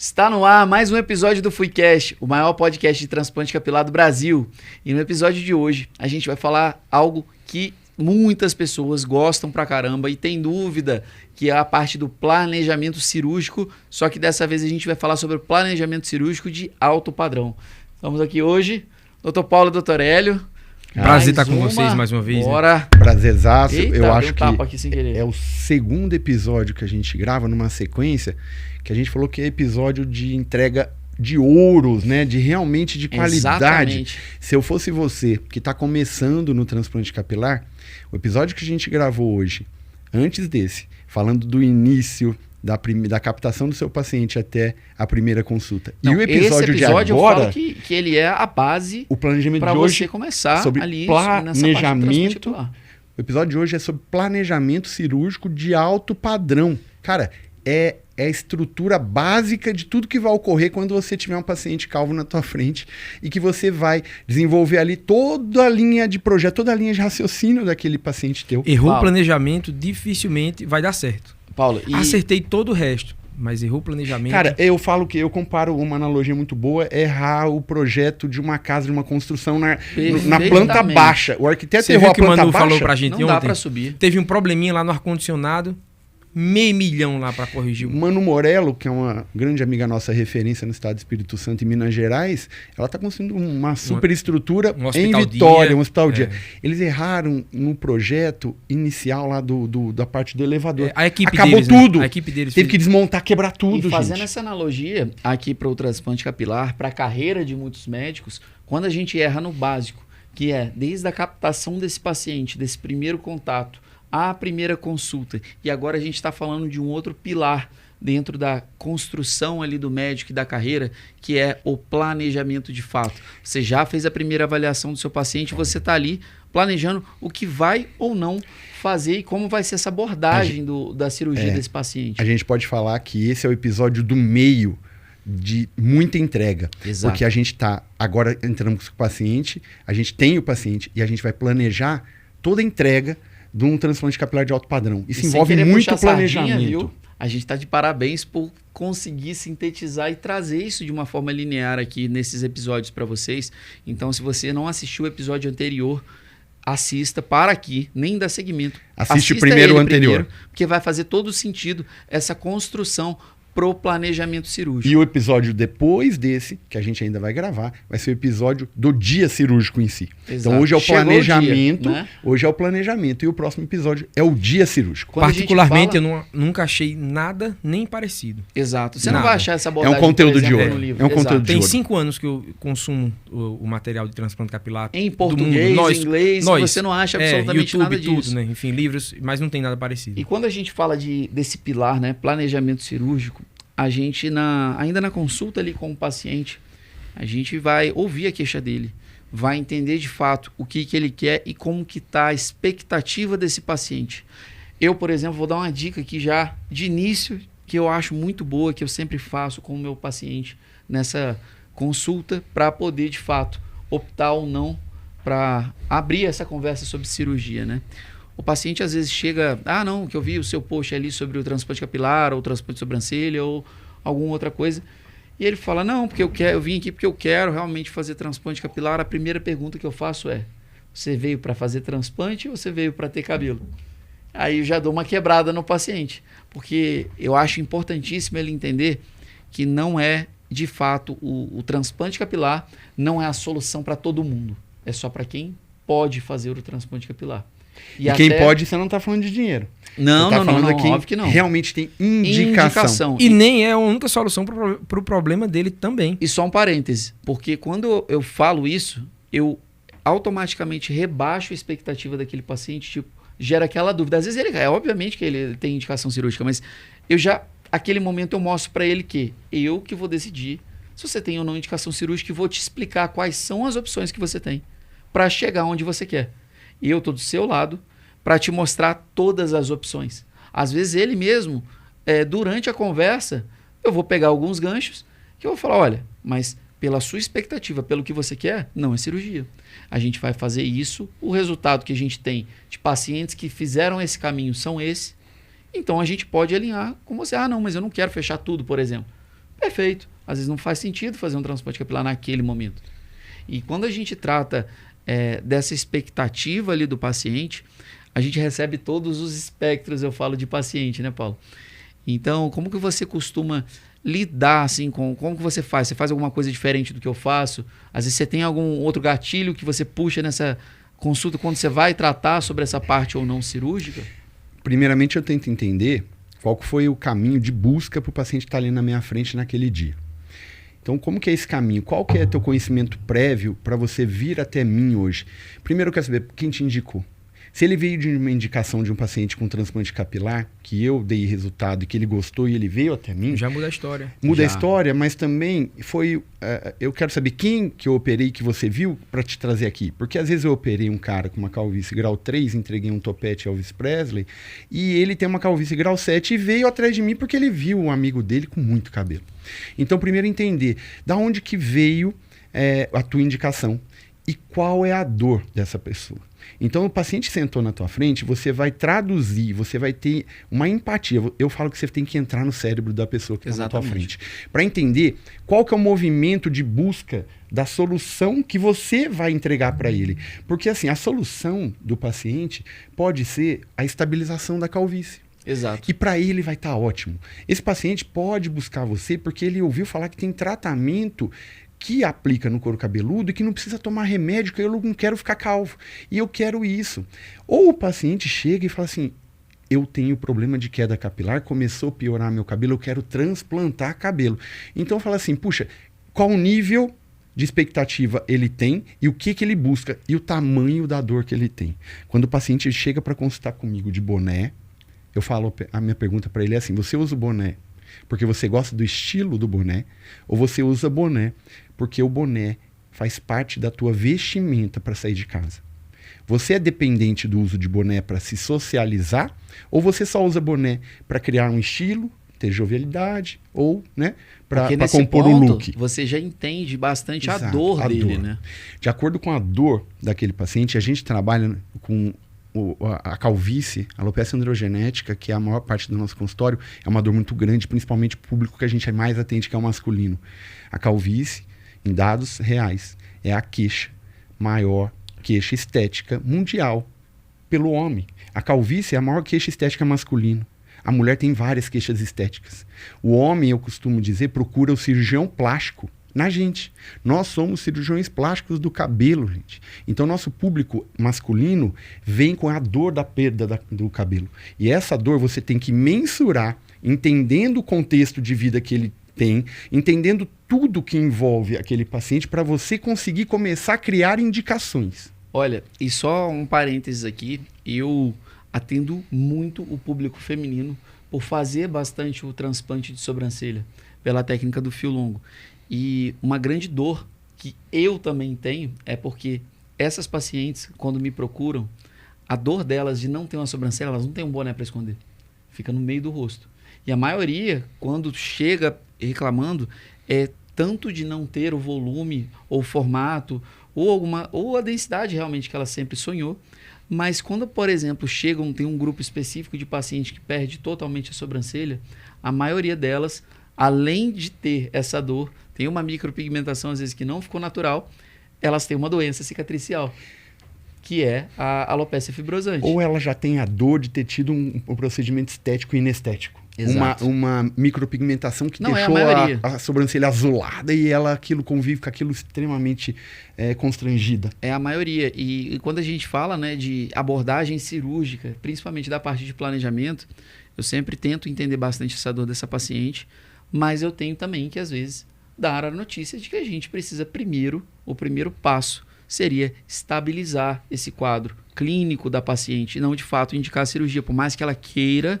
Está no ar mais um episódio do FuiCast, o maior podcast de transplante capilar do Brasil. E no episódio de hoje, a gente vai falar algo que muitas pessoas gostam pra caramba e tem dúvida, que é a parte do planejamento cirúrgico, só que dessa vez a gente vai falar sobre o planejamento cirúrgico de alto padrão. Estamos aqui hoje, Dr. Paulo e Dr. Hélio. Prazer estar com vocês mais uma vez. Bora! Né? Prazerzaço. Eita, eu acho que aqui sem querer. é o segundo episódio que a gente grava numa sequência que a gente falou que é episódio de entrega de ouros, né? De realmente de qualidade. Exatamente. Se eu fosse você que está começando no transplante capilar, o episódio que a gente gravou hoje, antes desse, falando do início da captação do seu paciente até a primeira consulta. Não, e o episódio de agora, eu falo que ele é a base o planejamento para de hoje você começar sobre ali planejamento. O episódio de hoje é sobre planejamento cirúrgico de alto padrão. Cara, é a estrutura básica de tudo que vai ocorrer quando você tiver um paciente calvo na tua frente e que você vai desenvolver ali toda a linha de projeto, toda a linha de raciocínio daquele paciente teu. Errou o planejamento, dificilmente vai dar certo. Paulo, Acertei todo o resto, mas errou o planejamento. Cara, eu falo que eu comparo uma analogia muito boa, errar o projeto de uma casa, de uma construção na planta baixa. O arquiteto Você errou viu a que o planta Manu baixa. falou pra gente não ontem? dá pra subir. Teve um probleminha lá no ar-condicionado, $500 mil lá pra corrigir. Manu Morello, que é uma grande amiga nossa, referência no estado do Espírito Santo e Minas Gerais, ela está construindo uma superestrutura em Vitória, um hospital-dia. Eles erraram no projeto inicial lá da parte do elevador. A equipe acabou deles, tudo. Né? A equipe deles teve que desmontar, quebrar tudo, E fazendo gente. essa analogia aqui para o transplante capilar, para a carreira de muitos médicos, quando a gente erra no básico, que é desde a captação desse paciente, desse primeiro contato, a primeira consulta, e agora a gente está falando de um outro pilar dentro da construção ali do médico e da carreira, que é o planejamento de fato. Você já fez a primeira avaliação do seu paciente, você está ali planejando o que vai ou não fazer e como vai ser essa abordagem da cirurgia desse paciente. A gente pode falar que esse é o episódio do meio de muita entrega. Exato. Porque a gente está agora entrando com o paciente, a gente tem o paciente e a gente vai planejar toda a entrega de um transplante capilar de alto padrão. Isso envolve muito planejamento. Sardinha, viu? A gente está de parabéns por conseguir sintetizar e trazer isso de uma forma linear aqui nesses episódios para vocês. Então, se você não assistiu o episódio anterior, assista, para aqui, nem dá segmento. Assiste primeiro o anterior. Porque vai fazer todo sentido essa construção pro planejamento cirúrgico. E o episódio depois desse, que a gente ainda vai gravar, vai ser o episódio do dia cirúrgico em si. Exato. Então hoje é o planejamento, dia, né? Hoje é o planejamento e o próximo episódio é o dia cirúrgico. Particularmente, eu nunca achei nada nem parecido. Exato. Você não vai achar essa abordagem, é um conteúdo de ouro. no livro. É um conteúdo de Tem ouro. 5 anos que eu consumo o material de transplante capilar em português, em inglês, você não acha absolutamente YouTube, nada disso. tudo, né? Enfim, livros, mas não tem nada parecido. E quando a gente fala desse pilar, né, planejamento cirúrgico, a gente, ainda na consulta ali com o paciente, a gente vai ouvir a queixa dele, vai entender de fato o que ele quer e como que está a expectativa desse paciente. Eu, por exemplo, vou dar uma dica aqui já de início, que eu acho muito boa, que eu sempre faço com o meu paciente nessa consulta, para poder, de fato, optar ou não para abrir essa conversa sobre cirurgia, né? O paciente às vezes chega, não, que eu vi o seu post ali sobre o transplante capilar, ou o transplante de sobrancelha, ou alguma outra coisa. E ele fala, não, porque eu vim aqui porque eu quero realmente fazer transplante capilar. A primeira pergunta que eu faço é, você veio para fazer transplante ou você veio para ter cabelo? Aí eu já dou uma quebrada no paciente, porque eu acho importantíssimo ele entender que não é, de fato, o transplante capilar não é a solução para todo mundo. É só para quem pode fazer o transplante capilar. E quem pode, você não está falando de dinheiro. Não, você tá falando não, quem óbvio que não. Realmente tem indicação. E nem é a única solução para o problema dele também. E só um parêntese, porque quando eu falo isso, eu automaticamente rebaixo a expectativa daquele paciente, tipo, gera aquela dúvida. Às vezes obviamente que ele tem indicação cirúrgica, mas aquele momento eu mostro para ele que eu que vou decidir se você tem ou não indicação cirúrgica e vou te explicar quais são as opções que você tem para chegar onde você quer. E eu estou do seu lado para te mostrar todas as opções. Às vezes ele mesmo, durante a conversa, eu vou pegar alguns ganchos que eu vou falar, olha, mas pela sua expectativa, pelo que você quer, não é cirurgia. A gente vai fazer isso, o resultado que a gente tem de pacientes que fizeram esse caminho são esse, então a gente pode alinhar com você. Não, mas eu não quero fechar tudo, por exemplo. Perfeito. Às vezes não faz sentido fazer um transplante capilar naquele momento. E quando a gente trata dessa expectativa ali do paciente, a gente recebe todos os espectros, eu falo, de paciente, né, Paulo? Então, como que você costuma lidar assim como que você faz? Você faz alguma coisa diferente do que eu faço? Às vezes você tem algum outro gatilho que você puxa nessa consulta quando você vai tratar sobre essa parte ou não cirúrgica? Primeiramente, eu tento entender qual que foi o caminho de busca para o paciente que está ali na minha frente naquele dia. Então, como que é esse caminho? Qual que é teu conhecimento prévio para você vir até mim hoje? Primeiro, eu quero saber quem te indicou. Se ele veio de uma indicação de um paciente com transplante capilar, que eu dei resultado e que ele gostou e ele veio até mim... Já muda a história. Muda a história, mas também foi... eu quero saber quem que eu operei que você viu para te trazer aqui. Porque às vezes eu operei um cara com uma calvície grau 3, entreguei um topete Elvis Presley, e ele tem uma calvície grau 7 e veio atrás de mim porque ele viu um amigo dele com muito cabelo. Então, primeiro entender da onde que veio a tua indicação e qual é a dor dessa pessoa. Então, o paciente sentou na tua frente, você vai traduzir, você vai ter uma empatia. Eu falo que você tem que entrar no cérebro da pessoa que está na tua frente, para entender qual que é o movimento de busca da solução que você vai entregar para ele. Porque, assim, a solução do paciente pode ser a estabilização da calvície. Exato. E para ele vai estar ótimo. Esse paciente pode buscar você porque ele ouviu falar que tem tratamento que aplica no couro cabeludo e que não precisa tomar remédio, que eu não quero ficar calvo. E eu quero isso. Ou o paciente chega e fala assim, eu tenho problema de queda capilar, começou a piorar meu cabelo, eu quero transplantar cabelo. Então fala assim, puxa, qual nível de expectativa ele tem e o que ele busca e o tamanho da dor que ele tem. Quando o paciente chega para consultar comigo de boné, eu falo, a minha pergunta para ele é assim, você usa o boné porque você gosta do estilo do boné ou você usa boné porque o boné faz parte da tua vestimenta para sair de casa? Você é dependente do uso de boné para se socializar ou você só usa boné para criar um estilo, ter jovialidade ou, né, para compor o look? Você já entende bastante Exato, a dor dele, né? De acordo com a dor daquele paciente, a gente trabalha com a calvície, a alopecia androgenética, que é a maior parte do nosso consultório, é uma dor muito grande, principalmente o público que a gente mais atende, que é o masculino. A calvície, em dados reais, é a maior queixa estética mundial pelo homem. A calvície é a maior queixa estética masculina. A mulher tem várias queixas estéticas. O homem, eu costumo dizer, procura o cirurgião plástico na gente. Nós somos cirurgiões plásticos do cabelo, gente. Então, nosso público masculino vem com a dor da perda do cabelo. E essa dor você tem que mensurar, entendendo o contexto de vida que ele tem, entendendo tudo que envolve aquele paciente para você conseguir começar a criar indicações. Olha, e só um parênteses aqui, eu atendo muito o público feminino por fazer bastante o transplante de sobrancelha pela técnica do fio longo. E uma grande dor que eu também tenho é porque essas pacientes, quando me procuram, a dor delas de não ter uma sobrancelha, elas não têm um boné para esconder. Fica no meio do rosto. E a maioria, quando chega reclamando, é tanto de não ter o volume ou o formato ou a densidade realmente que ela sempre sonhou. Mas quando, por exemplo, tem um grupo específico de pacientes que perde totalmente a sobrancelha, a maioria delas, além de ter essa dor, tem uma micropigmentação, às vezes, que não ficou natural, elas têm uma doença cicatricial, que é a alopecia fibrosante. Ou ela já tem a dor de ter tido um procedimento estético inestético. Exato. Uma micropigmentação que não deixou é a sobrancelha azulada e ela convive com aquilo extremamente constrangida. É a maioria. E quando a gente fala, né, de abordagem cirúrgica, principalmente da parte de planejamento, eu sempre tento entender bastante essa dor dessa paciente, mas eu tenho também que, às vezes, dar a notícia de que a gente precisa o primeiro passo seria estabilizar esse quadro clínico da paciente e não, de fato, indicar a cirurgia. Por mais que ela queira,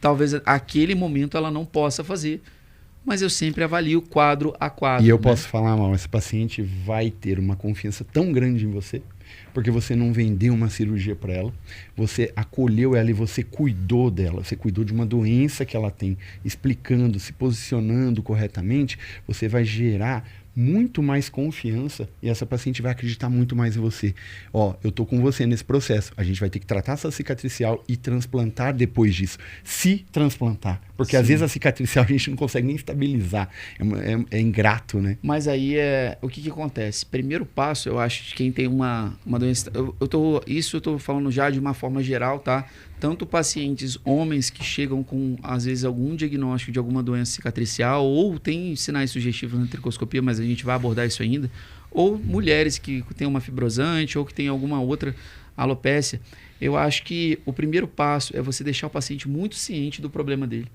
talvez aquele momento ela não possa fazer, mas eu sempre avalio quadro a quadro. E eu posso falar, mal, essa paciente vai ter uma confiança tão grande em você, porque você não vendeu uma cirurgia para ela, você acolheu ela e você cuidou dela, você cuidou de uma doença que ela tem, explicando, se posicionando corretamente, você vai gerar muito mais confiança e essa paciente vai acreditar muito mais em você. Ó, eu tô com você nesse processo. A gente vai ter que tratar essa cicatricial e transplantar depois disso. Se transplantar. Porque às vezes a cicatricial a gente não consegue nem estabilizar. É ingrato, né? Mas aí o que acontece? Primeiro passo, eu acho, de quem tem uma doença. Isso eu tô falando já de uma forma geral, tá? Tanto pacientes homens que chegam com, às vezes, algum diagnóstico de alguma doença cicatricial ou tem sinais sugestivos na tricoscopia, mas a gente vai abordar isso ainda, ou mulheres que têm uma fibrosante ou que têm alguma outra alopécia. Eu acho que o primeiro passo é você deixar o paciente muito ciente do problema dele.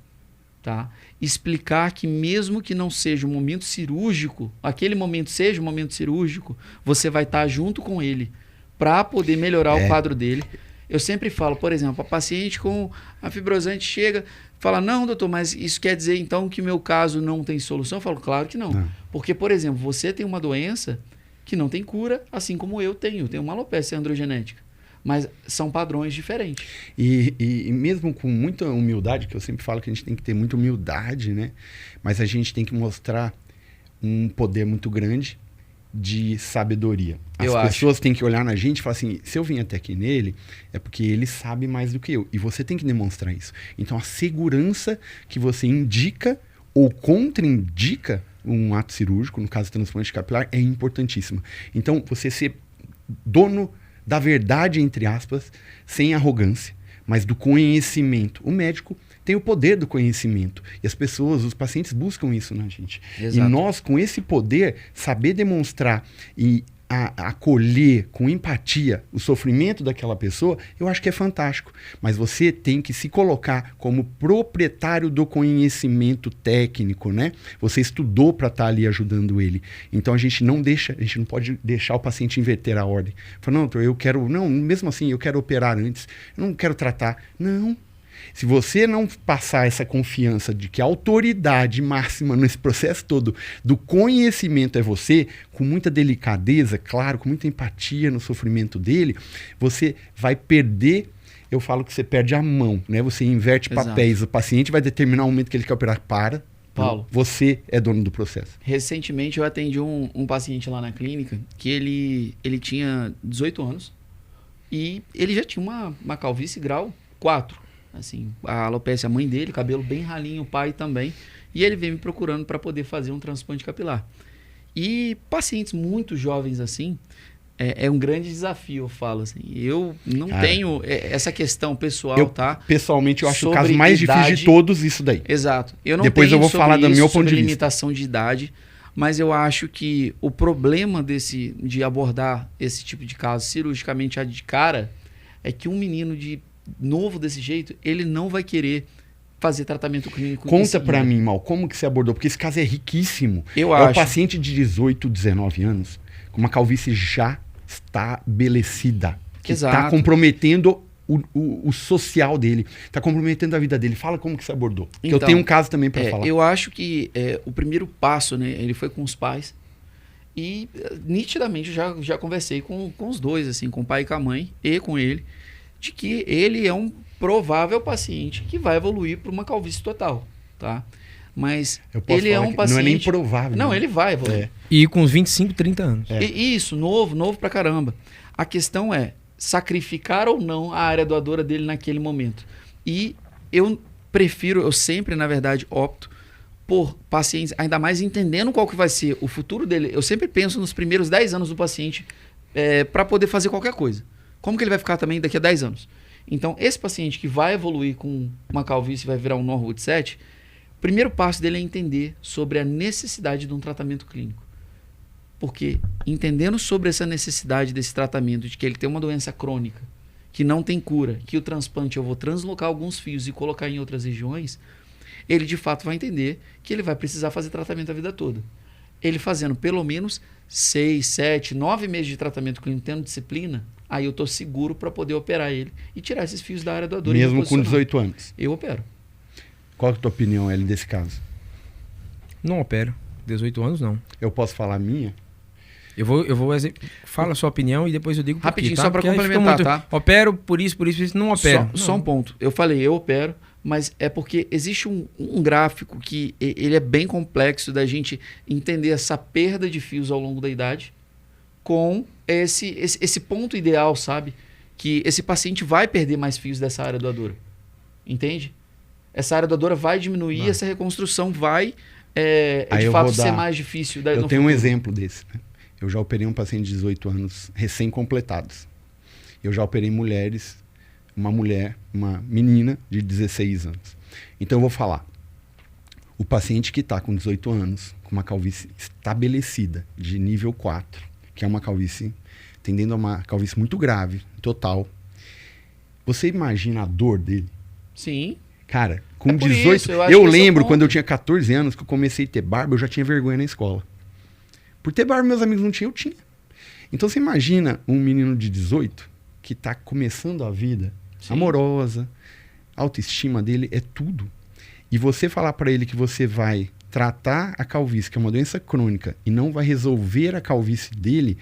Tá? Explicar que mesmo que não seja um momento cirúrgico, aquele momento seja um momento cirúrgico, você vai estar junto com ele para poder melhorar o quadro dele. Eu sempre falo, por exemplo, a paciente com a fibrosante chega, fala, não, doutor, mas isso quer dizer então que meu caso não tem solução? Eu falo, claro que não. Porque, por exemplo, você tem uma doença que não tem cura, assim como eu tenho uma alopecia androgenética. Mas são padrões diferentes. E mesmo com muita humildade, que eu sempre falo que a gente tem que ter muita humildade, né? Mas a gente tem que mostrar um poder muito grande de sabedoria. As pessoas têm que olhar na gente e falar assim, se eu vim até aqui nele, é porque ele sabe mais do que eu. E você tem que demonstrar isso. Então, a segurança que você indica ou contraindica um ato cirúrgico, no caso do transplante capilar, é importantíssima. Então, você ser dono da verdade, entre aspas, sem arrogância, mas do conhecimento. O médico tem o poder do conhecimento. E as pessoas, os pacientes buscam isso na gente. Exato. E nós, com esse poder, saber demonstrar e acolher com empatia o sofrimento daquela pessoa, eu acho que é fantástico. Mas você tem que se colocar como proprietário do conhecimento técnico, né? Você estudou para estar ali ajudando ele. Então a gente não pode deixar o paciente inverter a ordem. Fala, não, mesmo assim, eu quero operar antes, eu não quero tratar. Não. Se você não passar essa confiança de que a autoridade máxima nesse processo todo do conhecimento é você, com muita delicadeza, claro, com muita empatia no sofrimento dele, você vai perder, eu falo que você perde a mão, né? Você inverte papéis, o paciente vai determinar o momento que ele quer operar, Paulo, você é dono do processo. Recentemente eu atendi um paciente lá na clínica que ele tinha 18 anos e ele já tinha uma calvície grau 4. Assim, a alopecia, a mãe dele, cabelo bem ralinho, o pai também. E ele veio me procurando para poder fazer um transplante capilar. E pacientes muito jovens assim, é um grande desafio, eu falo assim. Eu não tenho essa questão pessoal, tá? Pessoalmente, eu acho o caso mais difícil de todos isso daí. Exato. Eu não Depois tenho eu vou falar do meu ponto de vista. limitação de idade, mas eu acho que o problema de abordar esse tipo de caso cirurgicamente de cara é que um menino novo desse jeito, ele não vai querer fazer tratamento clínico. Conta pra mim, Mal, como que você abordou? Porque esse caso é riquíssimo. Eu acho. É um paciente de 18, 19 anos, com uma calvície já estabelecida, que está comprometendo o social dele, está comprometendo a vida dele. Fala como que você abordou. Então, eu tenho um caso também para falar. Eu acho que o primeiro passo, né, ele foi com os pais e nitidamente eu já conversei com os dois, assim, com o pai e com a mãe e com ele, de que ele é um provável paciente que vai evoluir para uma calvície total, tá? Mas ele é um paciente... Não é nem provável. Não, ele vai evoluir. E com uns 25, 30 anos. E isso, novo pra caramba. A questão é sacrificar ou não a área doadora dele naquele momento. E eu sempre, na verdade, opto por pacientes, ainda mais entendendo qual que vai ser o futuro dele. Eu sempre penso nos primeiros 10 anos do paciente para poder fazer qualquer coisa. Como que ele vai ficar também daqui a 10 anos? Então, esse paciente que vai evoluir com uma calvície e vai virar um Norwood 7, o primeiro passo dele é entender sobre a necessidade de um tratamento clínico. Porque entendendo sobre essa necessidade desse tratamento, de que ele tem uma doença crônica, que não tem cura, que o transplante eu vou translocar alguns fios e colocar em outras regiões, ele de fato vai entender que ele vai precisar fazer tratamento a vida toda. Ele fazendo pelo menos 6, 7, 9 meses de tratamento clínico, tendo disciplina, aí eu estou seguro para poder operar ele e tirar esses fios da área doadora. Mesmo com 18 anos? Eu opero. Qual é a tua opinião, Eli, desse caso? Não opero. 18 anos, não. Eu posso falar a minha? Fala a sua opinião e depois eu digo rapidinho, tá? só para complementar, tá? Opero por isso, não opero. Só um ponto. Eu falei, eu opero, mas é porque existe um gráfico que ele é bem complexo da gente entender essa perda de fios ao longo da idade com esse ponto ideal, sabe? Que esse paciente vai perder mais fios dessa área doadora. Entende? Essa área doadora vai diminuir, essa reconstrução vai, de fato, ser mais difícil. Eu tenho um exemplo desse. Né? Eu já operei um paciente de 18 anos recém-completados. Eu já operei mulheres, uma menina de 16 anos. Então eu vou falar. O paciente que está com 18 anos, com uma calvície estabelecida de nível 4, que é uma calvície, tendendo a uma calvície muito grave, total. Você imagina a dor dele? Sim. Cara, com 18... eu lembro quando eu tinha 14 anos que eu comecei a ter barba, eu já tinha vergonha na escola. Por ter barba, meus amigos não tinham, eu tinha. Então você imagina um menino de 18 que está começando a vida, sim, amorosa, a autoestima dele é tudo. E você falar para ele que você vai tratar a calvície, que é uma doença crônica, e não vai resolver a calvície dele,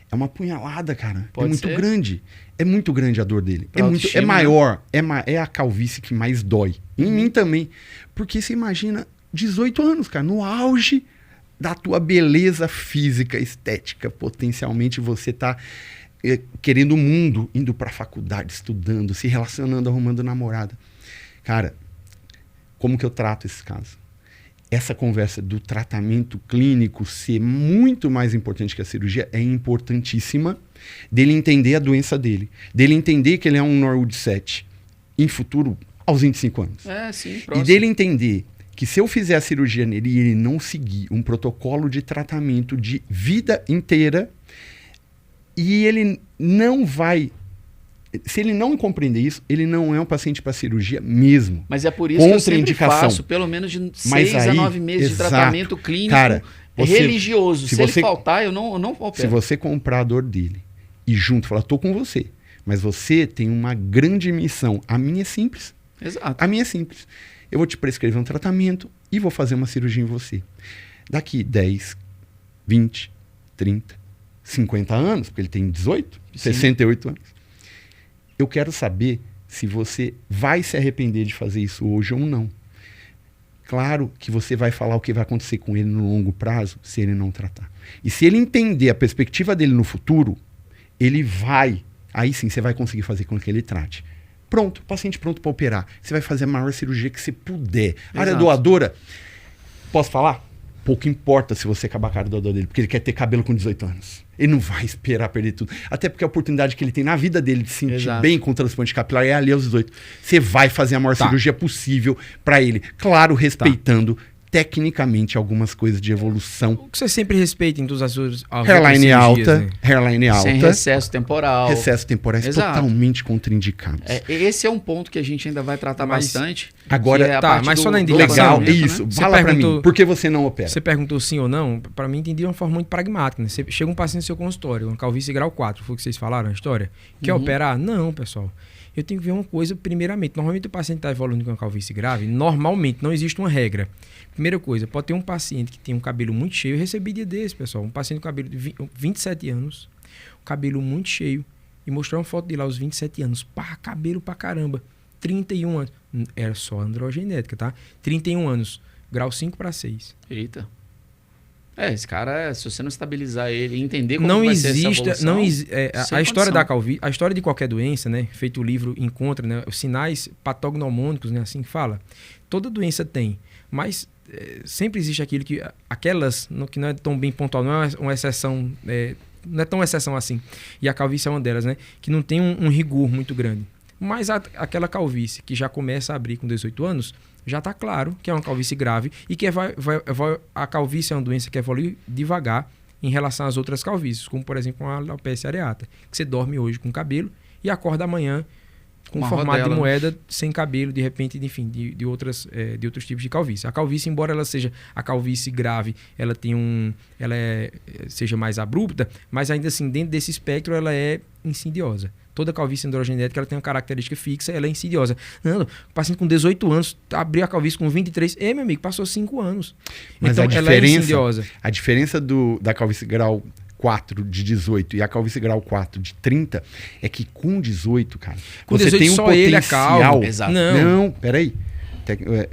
é uma punhalada, cara. Pode é muito ser. grande. É muito grande a dor dele. É maior. É a calvície que mais dói. Em mim também. Porque você imagina 18 anos, cara, no auge da tua beleza física, estética. Potencialmente você tá querendo o mundo, indo pra faculdade, estudando, se relacionando, arrumando namorada. Cara, como que eu trato esse caso? Essa conversa do tratamento clínico ser muito mais importante que a cirurgia é importantíssima, dele entender a doença dele, dele entender que ele é um Norwood 7 em futuro aos 25 anos. Sim, e dele entender que se eu fizer a cirurgia nele e ele não seguir um protocolo de tratamento de vida inteira, e ele não vai... Se ele não compreender isso, ele não é um paciente para cirurgia mesmo. Mas é por isso que eu sempre faço pelo menos de 6 a 9 meses de tratamento clínico, cara, religioso. Se ele faltar, eu não opero. Se você comprar a dor dele e junto falar, tô com você, mas você tem uma grande missão. A minha é simples. Exato. A minha é simples. Eu vou te prescrever um tratamento e vou fazer uma cirurgia em você. Daqui 10, 20, 30, 50 anos, porque ele tem 18, sim, 68 anos. Eu quero saber se você vai se arrepender de fazer isso hoje ou não. Claro que você vai falar o que vai acontecer com ele no longo prazo se ele não tratar. E se ele entender a perspectiva dele no futuro, ele vai... Aí sim você vai conseguir fazer com que ele trate. Pronto, paciente pronto para operar. Você vai fazer a maior cirurgia que você puder. A área doadora, posso falar? Pouco importa se você acabar com a área doadora dele, porque ele quer ter cabelo com 18 anos. Ele não vai esperar perder tudo. Até porque a oportunidade que ele tem na vida dele de se sentir bem com o transplante capilar é ali aos 18. Você vai fazer a maior cirurgia possível para ele. Claro, respeitando tecnicamente algumas coisas de evolução. O que você sempre respeita em todas as suas hairline alta, né? Hairline alta. Sem recesso temporal. Recessos temporais totalmente contraindicados. Esse é um ponto que a gente ainda vai tratar bastante. Agora, mas só na indicação. Legal, isso. Né? Fala pra mim, por que você não opera? Você perguntou sim ou não, pra mim entendi de uma forma muito pragmática. Né? Você chega um paciente no seu consultório, uma calvície grau 4, foi o que vocês falaram, a história. Quer operar? Não, pessoal. Eu tenho que ver uma coisa primeiramente. Normalmente o paciente está evoluindo com uma calvície grave, normalmente, não existe uma regra. Primeira coisa, pode ter um paciente que tem um cabelo muito cheio. Eu recebi dia desse, pessoal. Um paciente com cabelo de 27 anos, cabelo muito cheio, e mostrar uma foto dele lá aos 27 anos. Pá, cabelo pra caramba. 31 anos. Era só androgenética, tá? 31 anos. Grau 5 para 6. Eita. Esse cara, se você não estabilizar ele e entender como vai ser essa evolução... A história da calvície, a história de qualquer doença, né? Feito o livro Encontra, né? Os sinais patognomônicos, né? Assim que fala. Toda doença tem, mas sempre existe aquilo que... Aquelas que não é tão bem pontual, não é uma exceção... não é tão exceção assim. E a calvície é uma delas, né? Que não tem um rigor muito grande. Mas aquela calvície que já começa a abrir com 18 anos... já está claro que é uma calvície grave e que a calvície é uma doença que evolui devagar em relação às outras calvícies, como, por exemplo, a alopecia areata, que você dorme hoje com cabelo e acorda amanhã com formato de moeda, sem cabelo, de repente, enfim, de outros tipos de calvície. A calvície, embora ela seja a calvície grave, ela seja mais abrupta, mas ainda assim, dentro desse espectro, ela é insidiosa. Toda calvície androgenética ela tem uma característica fixa, ela é insidiosa. Não, o paciente com 18 anos abriu a calvície com 23, meu amigo, passou 5 anos. Mas então ela é insidiosa. A diferença da calvície grau 4 de 18 e a calvície grau 4 de 30, é que com 18, cara, com você 18 tem um só potencial... ele é calvo. Exato. Não, peraí.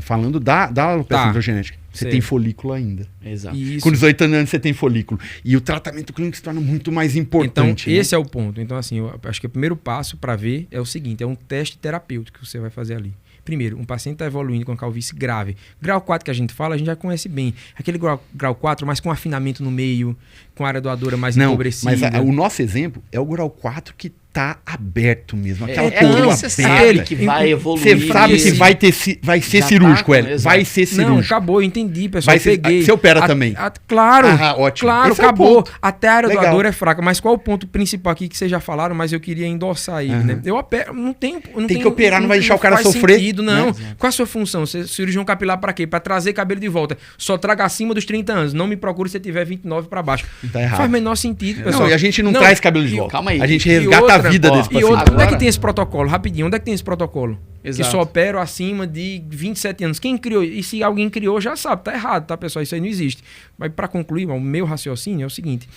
Falando da alopecia androgenética, você Sei. tem folículo ainda. Exato. Isso. Com 18 anos você tem folículo. E o tratamento clínico se torna muito mais importante. Então, esse é o ponto. Então, assim, eu acho que o primeiro passo para ver é o seguinte: é um teste terapêutico que você vai fazer ali. Primeiro, um paciente está evoluindo com calvície grave. Grau 4 que a gente fala, a gente já conhece bem. Aquele grau 4, mas com afinamento no meio, com a área doadora mais empobrecida. Mas o nosso exemplo é o grau 4 que tá aberto mesmo. Aquela É coroa você sabe aberta. que vai evoluir. Você sabe que vai ser Já cirúrgico, tá, Hélio. exato. Vai ser cirúrgico. Não, acabou, eu entendi, pessoal. Vai ser- Peguei. você opera também? Claro, Ótimo. claro, Esse é o acabou. ponto. Até a área Legal. doadora é fraca. Mas qual é o ponto principal aqui que vocês já falaram, mas eu queria endossar ele, né? Eu opero, não tem... Tem que operar, não vai deixar o cara faz sofrer, sentido, não. né? Qual a sua função? Você é cirurgião capilar pra quê? Pra trazer cabelo de volta. Só traga acima dos 30 anos. Não me procure se tiver 29 pra baixo. Tá errado. Faz o menor sentido, pessoal. Não, e a gente não traz cabelo de e- volta. calma aí. A gente E resgata outra, a vida ó, desse E paciente. outra, onde é que Agora- tem esse protocolo? Rapidinho, onde é que tem esse protocolo? Exato. Que só opera acima de 27 anos. Quem criou? E se alguém criou, já sabe. Tá errado, tá, pessoal? Isso aí não existe. Mas para concluir, o meu raciocínio é o seguinte.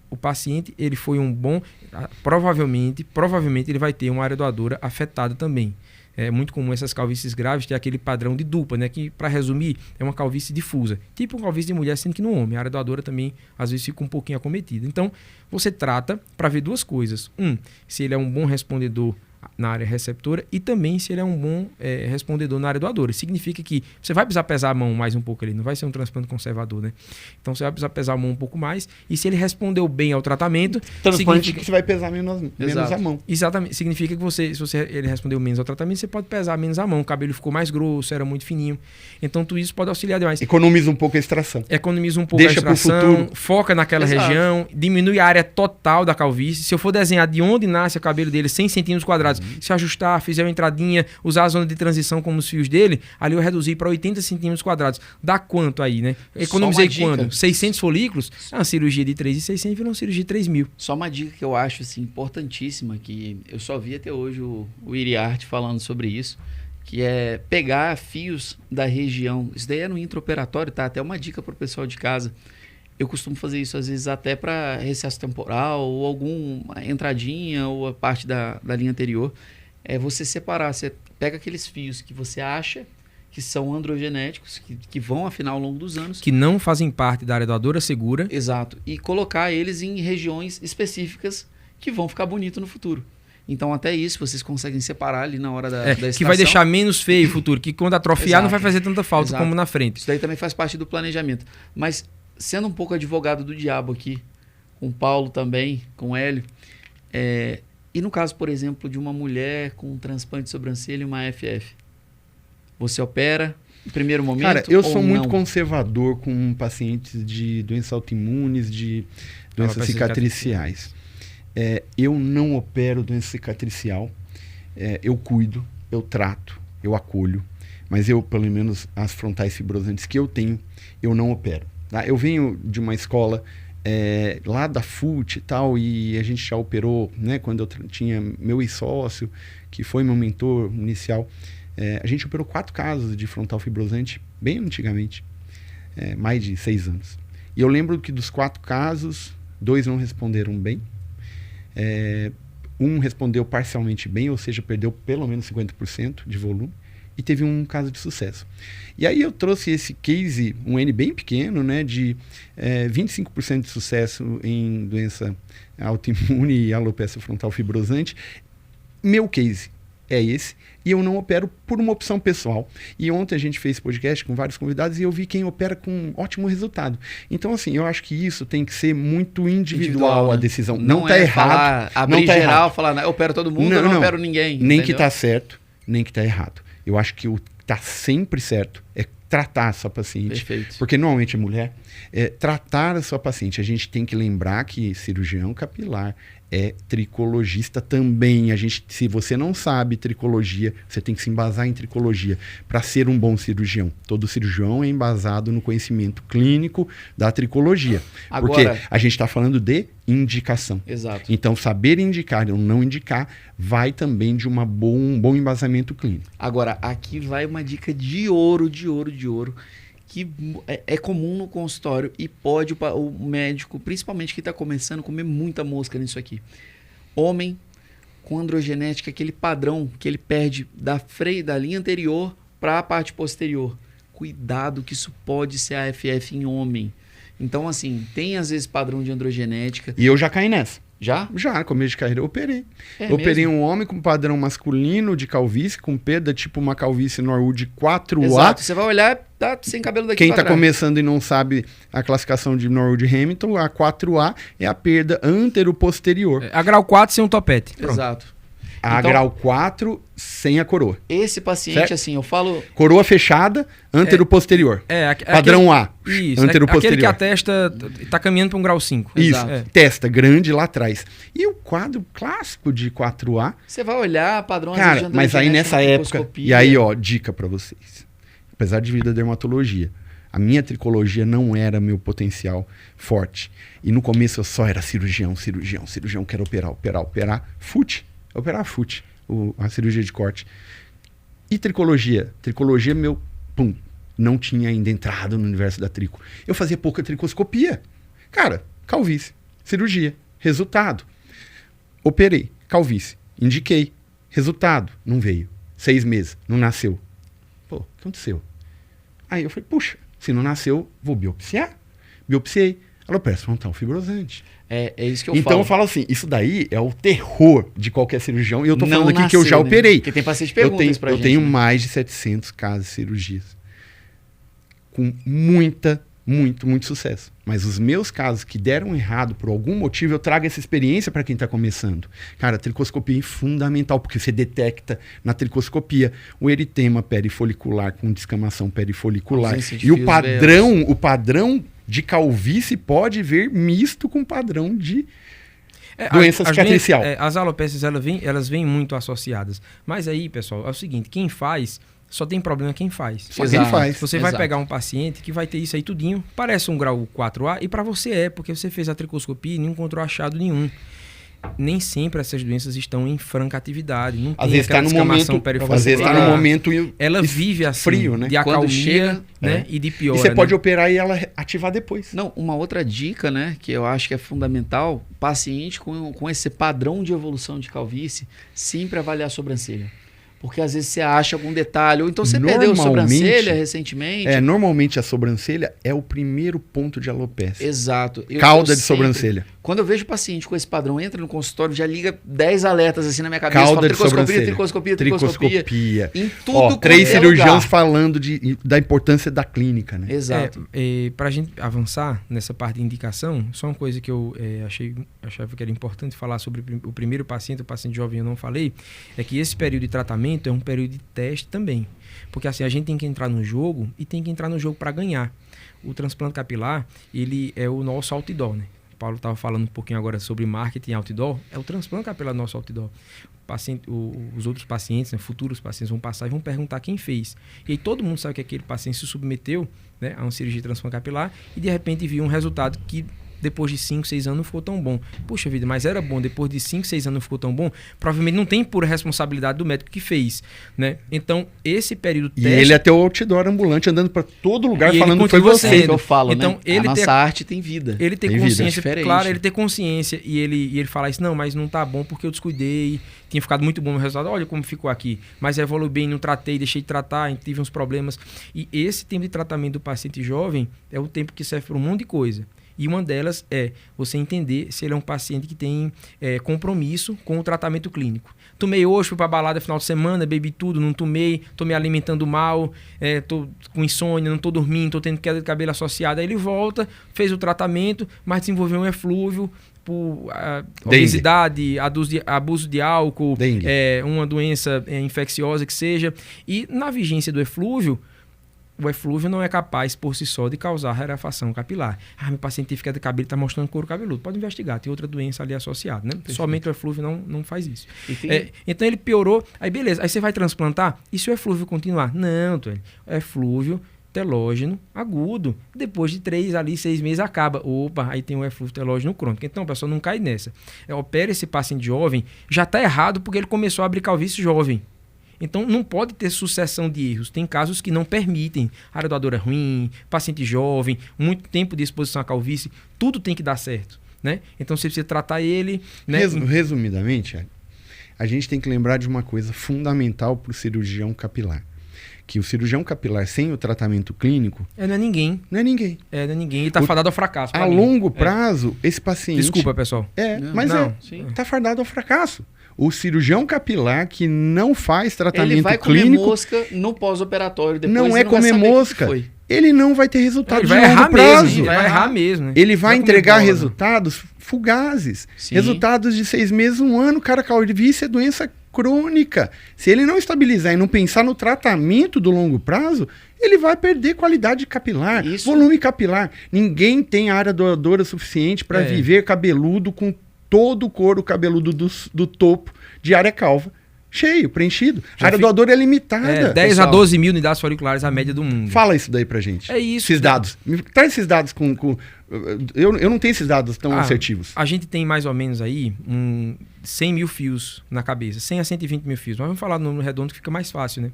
O paciente, ele foi um bom... Provavelmente ele vai ter uma área doadora afetada também. É muito comum essas calvícies graves ter aquele padrão de dupla, né? Que, para resumir, é uma calvície difusa. Tipo uma calvície de mulher, sendo que no homem. A área doadora também, às vezes, fica um pouquinho acometida. Então, você trata para ver duas coisas. Se ele é um bom respondedor na área receptora e também se ele é um bom respondedor na área doadora. Significa que você vai precisar pesar a mão mais um pouco ali, não vai ser um transplante conservador, né? Então você vai precisar pesar a mão um pouco mais e se ele respondeu bem ao tratamento... Transplante que você vai pesar menos a mão. Exatamente. Significa que se ele respondeu menos ao tratamento, você pode pesar menos a mão. O cabelo ficou mais grosso, era muito fininho. Então tudo isso pode auxiliar demais. Economiza um pouco a extração. Economiza um pouco Deixa a pro extração, futuro. foca naquela Exato. região, diminui a área total da calvície. Se eu for desenhar de onde nasce o cabelo dele, 100 centímetros quadrados, se ajustar, fizer uma entradinha, usar a zona de transição como os fios dele, ali eu reduzi para 80 centímetros quadrados. Dá quanto aí, né? Economizei Só uma dica. quanto? 600 folículos? É uma cirurgia de 3.600 virou uma cirurgia de 3.000. Só uma dica que eu acho assim, importantíssima, que eu só vi até hoje o Iriarte falando sobre isso, que é pegar fios da região. Isso daí é no intraoperatório, tá? Até uma dica para o pessoal de casa. Eu costumo fazer isso às vezes até para recesso temporal ou alguma entradinha ou a parte da linha anterior. É você separar, você pega aqueles fios que você acha que são androgenéticos, que vão afinar ao longo dos anos. Que não fazem parte da área doadora segura. Exato. E colocar eles em regiões específicas que vão ficar bonito no futuro. Então, até isso, vocês conseguem separar ali na hora da extração. Que vai deixar menos feio o futuro, que quando atrofiar não vai Exato. fazer tanta falta Exato. como na frente. Isso daí também faz parte do planejamento. Mas, sendo um pouco advogado do diabo aqui, com o Paulo também, com o Hélio, e no caso, por exemplo, de uma mulher com um transplante de sobrancelha e uma FF, você opera no primeiro momento? Cara, eu ou sou muito não? conservador com pacientes de doenças autoimunes, de doenças Alopecia cicatriciais. Eu não opero doença cicatricial. Eu cuido, eu trato, eu acolho. Mas eu, pelo menos, as frontais fibrosantes que eu tenho, eu não opero. Tá? Eu venho de uma escola lá da FUT e tal, e a gente já operou, né, quando eu tinha meu ex-sócio, que foi meu mentor inicial. A gente operou 4 casos de frontal fibrosante bem antigamente, mais de 6 anos. E eu lembro que dos 4 casos, 2 não responderam bem. Um respondeu parcialmente bem, ou seja, perdeu pelo menos 50% de volume. E teve um caso de sucesso. E aí eu trouxe esse case, um N bem pequeno, né, de 25% de sucesso em doença autoimune e alopecia frontal fibrosante. Meu case é esse, e eu não opero por uma opção pessoal. E ontem a gente fez podcast com vários convidados e eu vi quem opera com ótimo resultado. Então, assim, eu acho que isso tem que ser muito individual a né? decisão. Não tá é errado. abrir não tá geral, errado. falar, eu opero todo mundo, eu não opero ninguém. Nem entendeu? que tá certo, nem que tá errado. Eu acho que o que tá sempre certo é tratar a sua paciente. Perfeito. Porque normalmente é mulher. Tratar a sua paciente. A gente tem que lembrar que cirurgião capilar é tricologista também. Se você não sabe tricologia, você tem que se embasar em tricologia para ser um bom cirurgião. Todo cirurgião é embasado no conhecimento clínico da tricologia. Agora, porque a gente está falando de indicação. Exato. Então, saber indicar ou não indicar vai também de um bom embasamento clínico. Agora, aqui vai uma dica de ouro, que é comum no consultório e pode o médico, principalmente que está começando, comer muita mosca nisso aqui. Homem com androgenética, aquele padrão que ele perde da linha anterior para a parte posterior. Cuidado que isso pode ser AFF em homem. Então, assim, tem às vezes padrão de androgenética. E eu já caí nessa. Já? Já, começo de carreira, eu operei. É operei mesmo? um homem com padrão masculino de calvície, com perda, tipo uma calvície Norwood 4A. Exato, você vai olhar, tá sem cabelo daqui Quem pra está trás. começando e não sabe a classificação de Norwood Hamilton, a 4A é a perda antero-posterior. A grau 4 sem um topete. Pronto. Exato. A Então, grau 4 sem a coroa. esse paciente, Certo? assim, eu falo... Coroa fechada, antero-posterior. Padrão A, Isso. antero-posterior. Aquele que a testa tá caminhando para um grau 5. Isso, Exato. testa grande lá atrás. E o quadro clássico de 4A, Você vai olhar padrão... às cara, vezes, de mas aí androgenética nessa na época, tricoscopia. e aí ó, dica pra vocês. Apesar de vir da dermatologia, a minha tricologia não era meu potencial forte. E no começo eu só era cirurgião, quero operar fute, a cirurgia de corte. E tricologia, não tinha ainda entrado no universo da trico. Eu fazia pouca tricoscopia. Cara, calvície, cirurgia, resultado. Operei, calvície, indiquei, resultado, não veio. 6 meses, não nasceu. Pô, o que aconteceu? Aí eu falei, puxa, se não nasceu, vou biopsiar. Biopsiei. Alopecia frontal fibrosante. É isso que eu Então falo. eu falo assim, isso daí é o terror de qualquer cirurgião. E eu tô Não falando aqui que eu já nasceu, né? operei. Porque tem paciente que pergunta isso pra eu gente, tenho né? mais de 700 casos de cirurgias. Com muito sucesso. Mas os meus casos que deram errado por algum motivo, eu trago essa experiência para quem está começando. Cara, a tricoscopia é fundamental, porque você detecta na tricoscopia o eritema perifolicular com descamação perifolicular. Ausência de E o fios padrão de calvície pode vir misto com padrão de doença cicatricial. As alopécias, elas vêm muito associadas. Mas aí, pessoal, é o seguinte, quem faz... Só tem problema quem faz. Só quem faz. Você vai pegar um paciente que vai ter isso aí tudinho, parece um grau 4A, e para você porque você fez a tricoscopia e não encontrou achado nenhum. Nem sempre essas doenças estão em franca atividade. Não Às tem vezes está no momento, perifolicular. às vezes está no momento ela vive assim, frio, né? de acalmia, Quando chega, né? E de pior. E você pode operar e ela ativar depois. Não, uma outra dica, né, que eu acho que é fundamental, paciente com esse padrão de evolução de calvície, sempre avaliar a sobrancelha. Porque às vezes você acha algum detalhe, ou então você perdeu a sobrancelha recentemente. Normalmente a sobrancelha é o primeiro ponto de alopecia. Exato. Cauda de sobrancelha. Quando eu vejo paciente com esse padrão, entra no consultório, já liga 10 alertas assim na minha cabeça. Cauda de sobrancelha. Tricoscopia. Em tudo 3 quanto é cirurgiões lugar. falando da importância da clínica, né? Exato. Para a gente avançar nessa parte de indicação, só uma coisa que eu achava que era importante falar sobre o primeiro paciente, o paciente jovem eu não falei, é que esse período de tratamento é um período de teste também. Porque assim, a gente tem que entrar no jogo e tem que entrar no jogo para ganhar. O transplante capilar, ele é o nosso outdoor, né? O Paulo estava falando um pouquinho agora sobre marketing outdoor, é o transplante capilar nosso outdoor. Os outros pacientes, né, futuros pacientes vão passar e vão perguntar quem fez. E aí todo mundo sabe que aquele paciente se submeteu, né, a uma cirurgia de transplante capilar e de repente viu um resultado que depois de 5, 6 anos não ficou tão bom. Puxa vida, mas era bom, depois de 5, 6 anos não ficou tão bom, provavelmente não tem pura responsabilidade do médico que fez, né? Então, esse período E teste... ele é teu outdoor ambulante, andando para todo lugar E falando ele que foi continua você. É isso que eu falo, Então, né? ele a ter- nossa arte tem vida. Ele ter Tem vida, consciência, diferente. claro, ele ter consciência e ele falar isso, não, mas não tá bom porque eu descuidei, tinha ficado muito bom o meu resultado, olha como ficou aqui, mas evoluiu bem, não tratei, deixei de tratar, tive uns problemas. E esse tempo de tratamento do paciente jovem é o tempo que serve para um monte de coisa. E uma delas é você entender se ele é um paciente que tem compromisso com o tratamento clínico. Tomei hoje, fui pra balada final de semana, bebi tudo, não tomei, tô me alimentando mal, tô com insônia, não tô dormindo, tô tendo queda de cabelo associada. Aí ele volta, fez o tratamento, mas desenvolveu um eflúvio por obesidade, abuso de álcool, uma doença infecciosa que seja. E na vigência do eflúvio, o eflúvio não é capaz, por si só, de causar rarefação capilar. Meu paciente teve queda de cabelo, está mostrando couro cabeludo. Pode investigar, tem outra doença ali associada, né? Perfeito. Somente o eflúvio não faz isso. Tem... Então ele piorou, aí beleza, aí você vai transplantar, e se o eflúvio continuar? Não, Tony, é eflúvio telógeno agudo. Depois de 3 ali, 6 meses acaba. Opa, aí tem o eflúvio telógeno crônico. Então, pessoal, não cai nessa. Opera esse paciente jovem, já está errado porque ele começou a abrir calvície jovem. Então, não pode ter sucessão de erros. Tem casos que não permitem. Área doadora ruim, paciente jovem, muito tempo de exposição à calvície, tudo tem que dar certo, né? Então, você precisa tratar ele... Né? Resumidamente, a gente tem que lembrar de uma coisa fundamental para o cirurgião capilar. Que o cirurgião capilar sem o tratamento clínico... Não é ninguém. Não é ninguém. Não é ninguém. Ele está fadado ao fracasso. A longo prazo, esse paciente... Desculpa, pessoal. Está fadado ao fracasso. O cirurgião capilar que não faz tratamento clínico... Ele vai comer mosca no pós-operatório. Não é comer mosca. Ele não vai ter resultado de longo prazo. Ele vai errar mesmo. Né? Ele vai entregar resultados fugazes. Sim. Resultados de 6 meses, 1 ano. Cara, calvície é doença crônica. Se ele não estabilizar e não pensar no tratamento do longo prazo, ele vai perder qualidade capilar, volume capilar. Ninguém tem área doadora suficiente para viver cabeludo com todo o couro cabeludo do topo de área calva cheio, preenchido. A área doadora é limitada. 10 a 12 mil unidades folliculares a média do mundo. Fala isso daí pra gente. É isso. Esses dados. Traz esses dados com... Eu não tenho esses dados tão assertivos. A gente tem mais ou menos aí 100 mil fios na cabeça. 100 a 120 mil fios. Mas vamos falar no número redondo que fica mais fácil, né?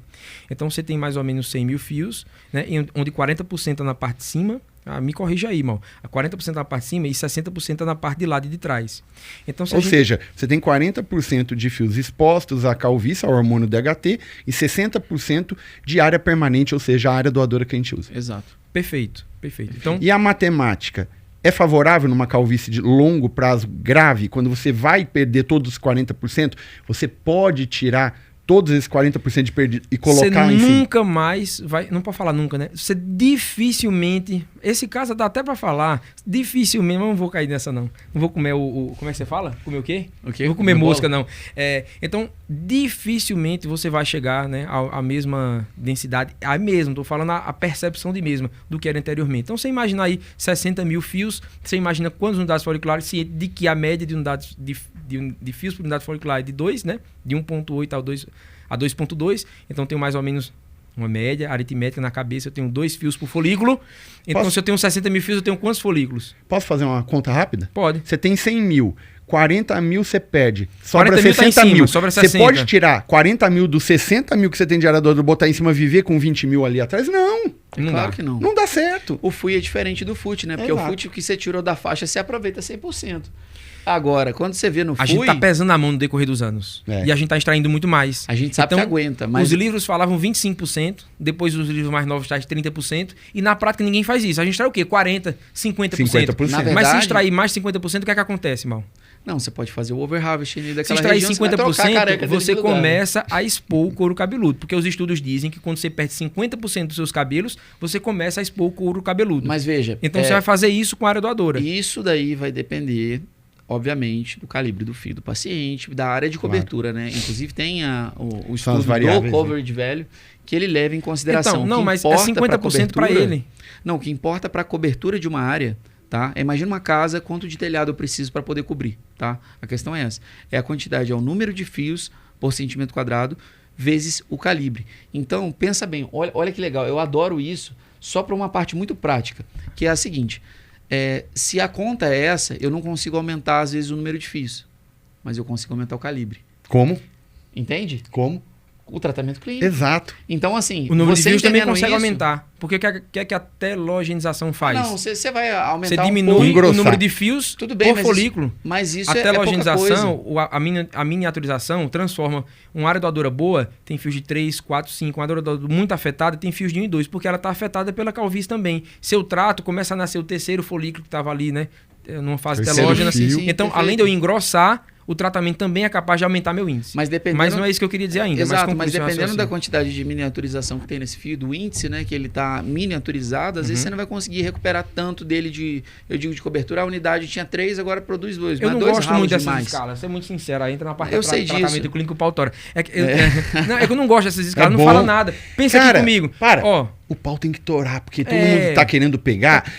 Então você tem mais ou menos 100 mil fios, né? Onde 40% é na parte de cima. Me corrija aí, irmão. 40% na parte de cima e 60% na parte de lado e de trás. Então, ou seja, você tem 40% de fios expostos à calvície, ao hormônio DHT, e 60% de área permanente, ou seja, a área doadora que a gente usa. Exato. Perfeito. Então, e a matemática é favorável numa calvície de longo prazo grave? Quando você vai perder todos os 40%, você pode tirar todos esses 40% de perdido e colocar em cima. Você nunca mais vai... Não pode falar nunca, né? Você dificilmente... Esse caso dá até pra falar. Dificilmente... Mas não vou cair nessa, não. Não vou comer o... Como é que você fala? Comer o quê? Não vou comer mosca, não. Então, dificilmente você vai chegar, né, à mesma densidade. A mesma, tô falando a percepção de mesma do que era anteriormente. Então, você imagina aí 60 mil fios. Você imagina quantas unidades foliculares, ciente de que a média de unidades de fios por unidade folicular é de 2, né? De 1.8 a 2.2. Então, tenho mais ou menos uma média aritmética na cabeça. Eu tenho 2 fios por folículo. Então, se eu tenho 60 mil fios, eu tenho quantos folículos? Posso fazer uma conta rápida? Pode. Você tem 100 mil. 40 mil você perde. Sobra 60 mil. Sobra 60. Você pode tirar 40 mil dos 60 mil que você tem de área doadora, botar em cima, viver com 20 mil ali atrás? Não. Claro que não. Não dá certo. O FUI é diferente do FUT, né? Porque o FUT, o que você tirou da faixa, você aproveita 100%. Agora, quando você vê no FUI... A gente tá pesando a mão no decorrer dos anos. E a gente tá extraindo muito mais. A gente sabe que aguenta, mas... Os livros falavam 25%, depois os livros mais novos trazem 30%, e na prática ninguém faz isso. A gente extrai o quê? 40%, 50%. Verdade, mas se extrair mais 50%, o que é que acontece, mal? Não, você pode fazer o overharvesting daquela se extrair região, 50%, você começa a expor o couro cabeludo. Porque os estudos dizem que quando você perde 50% dos seus cabelos, você começa a expor o couro cabeludo. Mas veja... Então você vai fazer isso com a área doadora. Isso daí vai depender... obviamente, do calibre do fio do paciente, da área de cobertura, né? Inclusive tem o estudo do coverage velho, que ele leva em consideração. Então, não, mas é 50% para ele. Não, o que importa para a cobertura de uma área, tá? Imagina uma casa, quanto de telhado eu preciso para poder cobrir, tá? A questão é essa. É a quantidade, é o número de fios por centímetro quadrado vezes o calibre. Então, pensa bem, olha que legal, eu adoro isso só para uma parte muito prática, que é a seguinte... se a conta é essa, eu não consigo aumentar, às vezes, o número de fios. Mas eu consigo aumentar o calibre. Como? Entende? Como? O tratamento clínico. Exato. Então, assim... O número de fios também consegue aumentar. Porque o que é que a telogenização faz? Não, você vai aumentar você diminui o número de fios por folículo. Mas isso a telogenização, a miniaturização, transforma uma área doadora boa, tem fios de 3, 4, 5. Uma área doadora muito afetada tem fios de 1 e 2, porque ela está afetada pela calvície também. Seu trato começa a nascer o terceiro folículo que estava ali, né? Numa fase telógena. Então, perfeito. Além de eu engrossar, o tratamento também é capaz de aumentar meu índice. Mas não é isso que eu queria dizer ainda. Exato, mas dependendo da quantidade de miniaturização que tem nesse fio, do índice, né, que ele está miniaturizado, às vezes você não vai conseguir recuperar tanto dele de cobertura. A unidade tinha 3, agora produz 2. Eu não gosto muito dessas escalas, ser muito sincero. Aí entra na parte do tratamento clínico pautório. É que eu não gosto dessas escalas, não fala nada. Pensa aqui comigo. O pau tem que torar, porque todo mundo está querendo pegar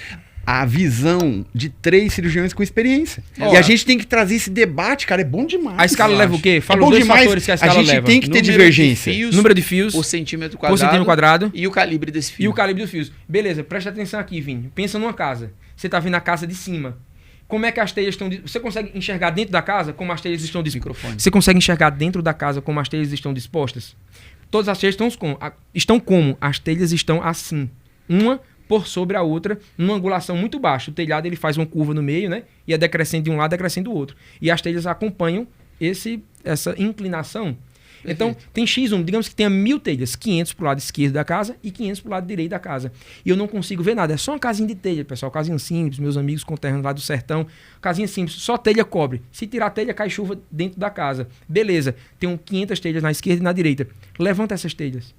a visão de 3 cirurgiões com experiência. E a gente tem que trazer esse debate, cara, é bom demais. A escala leva o quê? Fala os dois fatores que a escala leva. A gente tem que ter divergência. Número de fios por centímetro quadrado e o calibre desse fio. E o calibre dos fios. Beleza, presta atenção aqui, Vini. Pensa numa casa. Você tá vendo a casa de cima. Como é que as telhas estão... Você consegue enxergar dentro da casa como as telhas estão dispostas? Você consegue enxergar dentro da casa como as telhas estão dispostas? Todas as telhas estão como? As telhas estão assim, uma por sobre a outra, numa angulação muito baixa. O telhado ele faz uma curva no meio, né? E é decrescendo de um lado, decrescendo do outro. E as telhas acompanham essa inclinação. Perfeito. Então, tem X1, digamos que tenha 1000 telhas, 500 pro lado esquerdo da casa e 500 pro lado direito da casa. E eu não consigo ver nada, é só uma casinha de telha, pessoal, casinha simples, meus amigos conterrâneos lá do sertão, casinha simples, só telha cobre. Se tirar a telha, cai chuva dentro da casa. Beleza, tem 500 telhas na esquerda e na direita. Levanta essas telhas.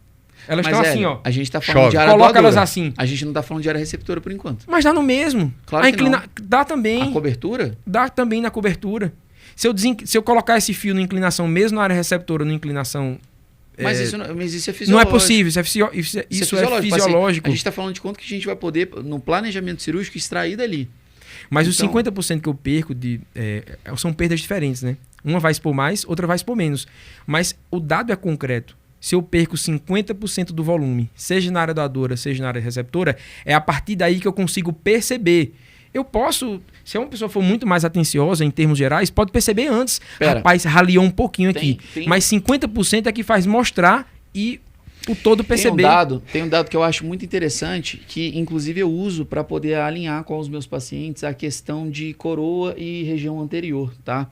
Elas estão assim, ó. A gente tá falando de área Coloca doadora. elas assim. A gente não tá falando de área receptora por enquanto. Mas dá no mesmo. Claro que não. Dá também. A cobertura? Dá também na cobertura. Se eu colocar esse fio na inclinação, mesmo na área receptora, na inclinação... Mas isso é fisiológico. Não é possível, isso é fisiológico. A gente está falando de quanto que a gente vai poder, no planejamento cirúrgico, extrair dali. Mas então, os 50% que eu perco são perdas diferentes, né? Uma vai expor mais, outra vai expor menos. Mas o dado é concreto. Se eu perco 50% do volume, seja na área doadora, seja na área receptora, é a partir daí que eu consigo perceber. Eu posso, se uma pessoa for muito mais atenciosa em termos gerais, pode perceber antes. Rapaz, raliou um pouquinho aqui. Mas 50% é que faz mostrar e o todo perceber. Tem um dado que eu acho muito interessante, que inclusive eu uso para poder alinhar com os meus pacientes a questão de coroa e região anterior, tá?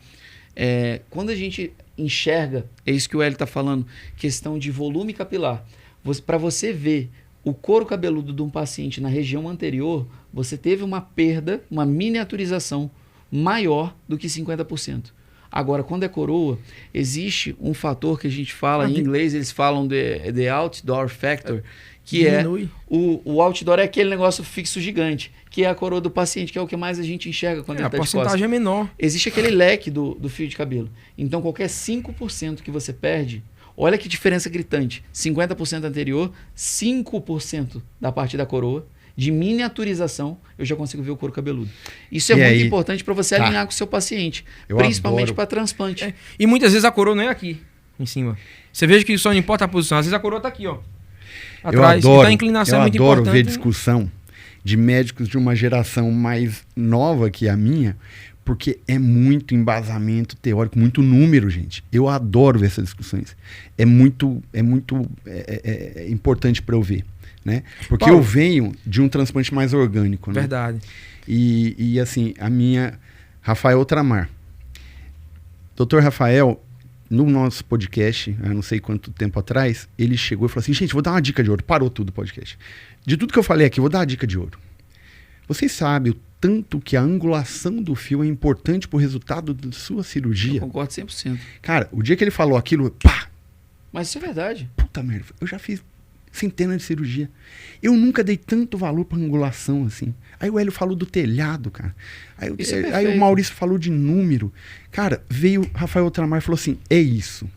Quando a gente enxerga, é isso que o Hélio está falando, questão de volume capilar. Para você ver o couro cabeludo de um paciente na região anterior, você teve uma perda, uma miniaturização maior do que 50%. Agora, quando é coroa, existe um fator que a gente fala, em inglês eles falam de outdoor factor, que diminui. O outdoor é aquele negócio fixo gigante, que é a coroa do paciente, que é o que mais a gente enxerga quando ele está de costas. A porcentagem é menor. Existe aquele leque do fio de cabelo. Então, qualquer 5% que você perde, olha que diferença gritante. 50% anterior, 5% da parte da coroa, de miniaturização, eu já consigo ver o couro cabeludo. Isso é muito importante para você alinhar com o seu paciente, principalmente para transplante. E muitas vezes a coroa não é aqui, em cima. Você veja que só não importa a posição. Às vezes a coroa está aqui, ó. Atrás. Eu adoro, a inclinação eu é muito adoro importante, ver discussão de médicos de uma geração mais nova que a minha, porque é muito embasamento teórico, muito número, gente. Eu adoro ver essas discussões. É muito importante para eu ver, né? Porque Paulo, eu venho de um transplante mais orgânico, né? Verdade. E assim, a minha... Rafael Tramar. Dr. Rafael, no nosso podcast, há não sei quanto tempo atrás, ele chegou e falou assim, gente, vou dar uma dica de ouro. Parou tudo o podcast. De tudo que eu falei aqui, vou dar uma dica de ouro. Vocês sabem o tanto que a angulação do fio é importante para o resultado da sua cirurgia? Eu concordo 100%. Cara, o dia que ele falou aquilo, pá! Mas isso é verdade. Puta merda, eu já fiz centenas de cirurgia. Eu nunca dei tanto valor para angulação assim. Aí o Hélio falou do telhado, cara. Aí o Maurício falou de número. Cara, veio Rafael Tramar e falou assim, é isso.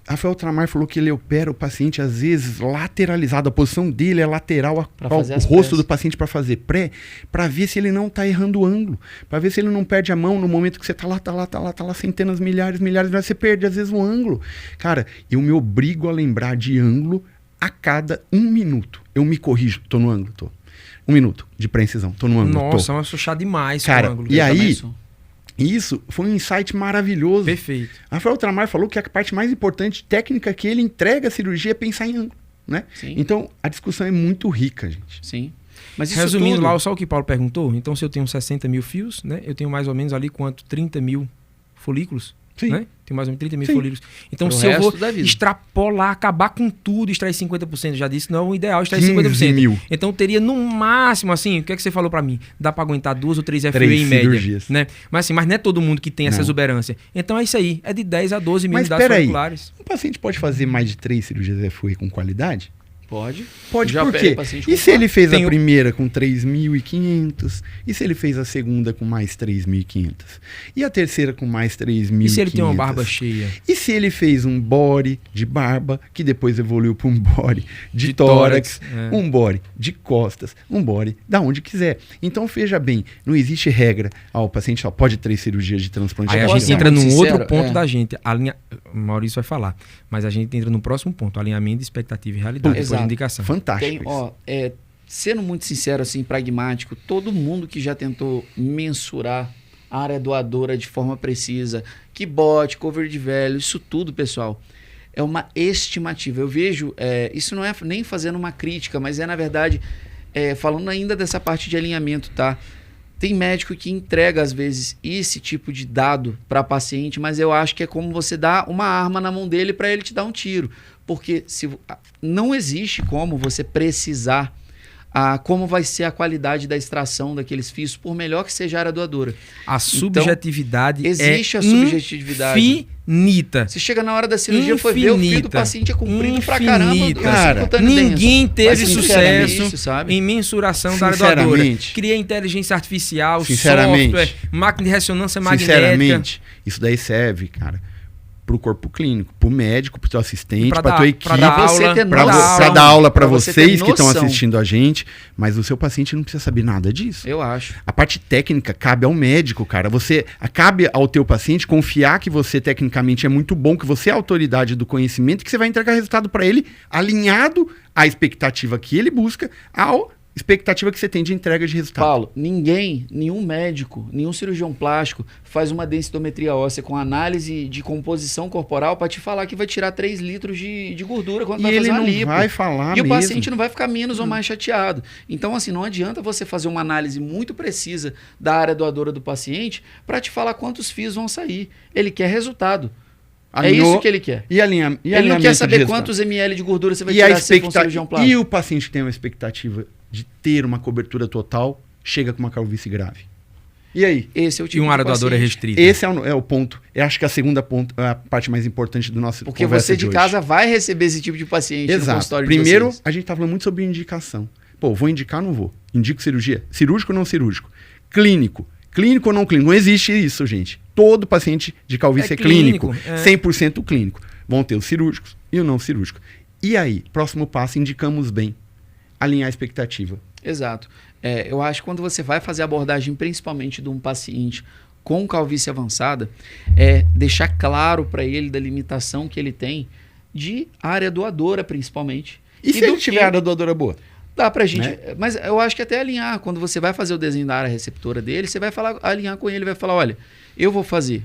Rafael Tramar falou que ele opera o paciente, às vezes, lateralizado. A posição dele é lateral ao rosto do paciente para fazer pré, para ver se ele não está errando o ângulo. Para ver se ele não perde a mão no momento que você está lá, centenas, milhares, você perde, às vezes, o ângulo. Cara, eu me obrigo a lembrar de ângulo a cada 1 minuto. Eu me corrijo, tô no ângulo, tô. 1 minuto de pré-incisão, tô no ângulo. Nossa, eu sou chato demais cara, com o ângulo. E aí... Isso foi um insight maravilhoso. Perfeito. Rafael Tramar falou que a parte mais importante, técnica que ele entrega à cirurgia é pensar em ângulo, né? Sim. Então, a discussão é muito rica, gente. Sim. Mas isso resumindo tudo... lá, só o que o Paulo perguntou, então se eu tenho 60 mil fios, né? Eu tenho mais ou menos ali quanto? 30 mil folículos? Sim. Né? Tem mais ou menos 30 mil folículos. Então, pro se eu vou extrapolar, acabar com tudo, extrair 50%, já disse, não é o ideal extrair 50%. Mil. Então, teria no máximo, assim, o que é que você falou pra mim? Dá pra aguentar 2 ou 3 FUE em média. Né? Mas assim, mas não é todo mundo que tem essa exuberância. Então, é isso aí. É de 10 a 12 mil unidades folliculares. Um paciente pode fazer mais de 3 cirurgias FUE com qualidade? Pode. Por quê? E se ele fez a primeira com 3.500? E se ele fez a segunda com mais 3.500? E a terceira com mais 3.500? E se ele tem uma barba cheia? E se ele fez um body de barba, que depois evoluiu para um body de tórax, um body de costas, um body da onde quiser. Então, veja bem, não existe regra. O paciente só pode 3 cirurgias de transplante. Aí a gente entra num outro ponto da gente. O Maurício vai falar. Mas a gente entra no próximo ponto. Alinhamento de expectativa e realidade. Exato. Indicação. Fantástico. Sendo muito sincero, assim, pragmático, todo mundo que já tentou mensurar a área doadora de forma precisa, que bote, cover de velho, isso tudo, pessoal, é uma estimativa. Eu vejo, isso não é nem fazendo uma crítica, mas na verdade, falando ainda dessa parte de alinhamento, tá? Tem médico que entrega, às vezes, esse tipo de dado para paciente, mas eu acho que é como você dar uma arma na mão dele para ele te dar um tiro. Porque não existe como você precisar como vai ser a qualidade da extração daqueles fios, por melhor que seja a área doadora. A subjetividade existe a subjetividade infinita. Você chega na hora da cirurgia, foi ver o fio do paciente comprido pra caramba. Cara, ninguém teve sucesso sabe? em mensuração da área doadora. Cria inteligência artificial, software, máquina de ressonância magnética. Sinceramente, isso daí serve, cara, pro corpo clínico, pro médico, pro teu assistente, pra tua equipe, pra dar aula pra vocês que estão assistindo a gente, mas o seu paciente não precisa saber nada disso. Eu acho. A parte técnica cabe ao médico, cara. Cabe ao teu paciente confiar que você tecnicamente é muito bom, que você é a autoridade do conhecimento, que você vai entregar resultado pra ele alinhado à expectativa que ele busca, expectativa que você tem de entrega de resultado. Paulo, nenhum médico, nenhum cirurgião plástico faz uma densitometria óssea com análise de composição corporal para te falar que vai tirar 3 litros de gordura quando vai fazer uma lipo. E ele não vai falar mesmo. E o paciente não vai ficar menos ou mais chateado. Então, assim, não adianta você fazer uma análise muito precisa da área doadora do paciente para te falar quantos fios vão sair. Ele quer resultado. É isso que ele quer. Ele não quer saber quantos ml de gordura você vai tirar se for um cirurgião plástico. E o paciente tem uma expectativa de ter uma cobertura total, chega com uma calvície grave. E aí? Esse é o tipo uma área doadora restrita. Esse é o ponto. Eu acho que a parte mais importante do nosso Porque você de casa vai receber esse tipo de paciente no consultório de vocês. Primeiro, a gente tá falando muito sobre indicação. Pô, vou indicar ou não vou? Indico cirurgia? Cirúrgico ou não cirúrgico? Clínico? Clínico ou não clínico? Não existe isso, gente. Todo paciente de calvície é clínico. 100% clínico. Vão ter os cirúrgicos e o não cirúrgico. E aí, próximo passo, indicamos bem. Alinhar a expectativa. Exato. Eu acho que quando você vai fazer a abordagem, principalmente de um paciente com calvície avançada, deixar claro para ele da limitação que ele tem de área doadora, principalmente. E se ele tiver área doadora boa? Dá pra gente, né? Mas eu acho que até alinhar, quando você vai fazer o desenho da área receptora dele, você vai alinhar com ele, vai falar, olha, eu vou fazer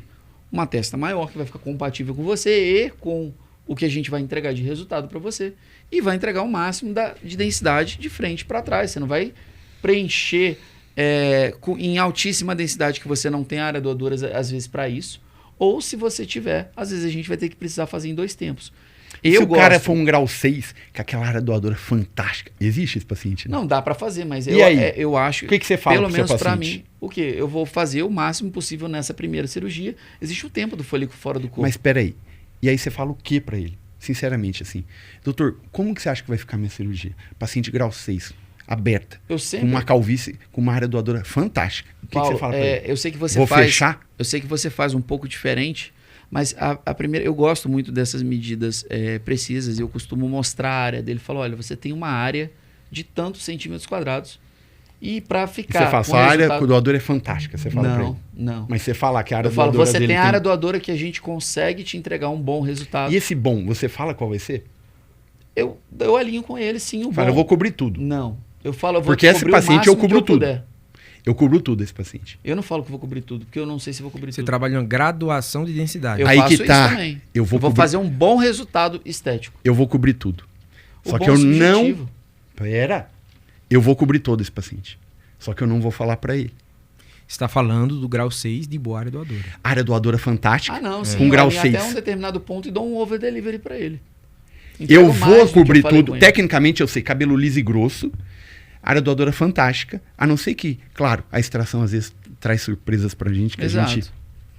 uma testa maior que vai ficar compatível com você e com o que a gente vai entregar de resultado para você. E vai entregar o máximo de densidade de frente para trás. Você não vai preencher em altíssima densidade que você não tem área doadora, às vezes, para isso. Ou se você tiver, às vezes a gente vai ter que precisar fazer em 2 tempos. Se o cara for um grau 6, com aquela área doadora fantástica, existe esse paciente? Né? Não, dá para fazer, mas eu acho... O que você fala pelo pro menos seu para paciente? mim, o quê? Eu vou fazer o máximo possível nessa primeira cirurgia. Existe o tempo do folículo fora do corpo. Mas espera aí. E aí você fala o que para ele? Sinceramente, assim. Doutor, como que você acha que vai ficar a minha cirurgia? Paciente grau 6, aberta. Com uma calvície, com uma área doadora fantástica. O que você fala pra ele? Eu sei que você Vou fechar? Eu sei que você faz um pouco diferente, mas a primeira, eu gosto muito dessas medidas precisas e eu costumo mostrar a área dele. Falo, olha, você tem uma área de tantos centímetros quadrados. E para ficar. Você fala, sua área doadora é fantástica. Você fala pra ele. Não. Mas você fala que a área doadora. Eu falo, você dele tem a área doadora que a gente consegue te entregar um bom resultado. E esse bom, você fala qual vai ser? Eu alinho com ele, sim, o bom. Eu vou cobrir tudo. Não. Eu falo, eu vou porque esse paciente eu cubro tudo. Eu cubro tudo esse paciente. Eu não falo que vou cobrir tudo, porque eu não sei se vou cobrir tudo. Você trabalha em graduação de densidade. Eu faço isso também. Eu vou fazer um bom resultado estético. Eu vou cobrir tudo. Só que eu não... Pera. Eu vou cobrir todo esse paciente. Só que eu não vou falar para ele. Você está falando do grau 6 de boa área doadora. Área doadora fantástica. Não, sim. Com grau 6. Até um determinado ponto e dou um over delivery para ele. Eu vou cobrir tudo. Tecnicamente eu sei, cabelo liso e grosso. Área doadora fantástica. A não ser que, claro, a extração às vezes traz surpresas pra gente que a gente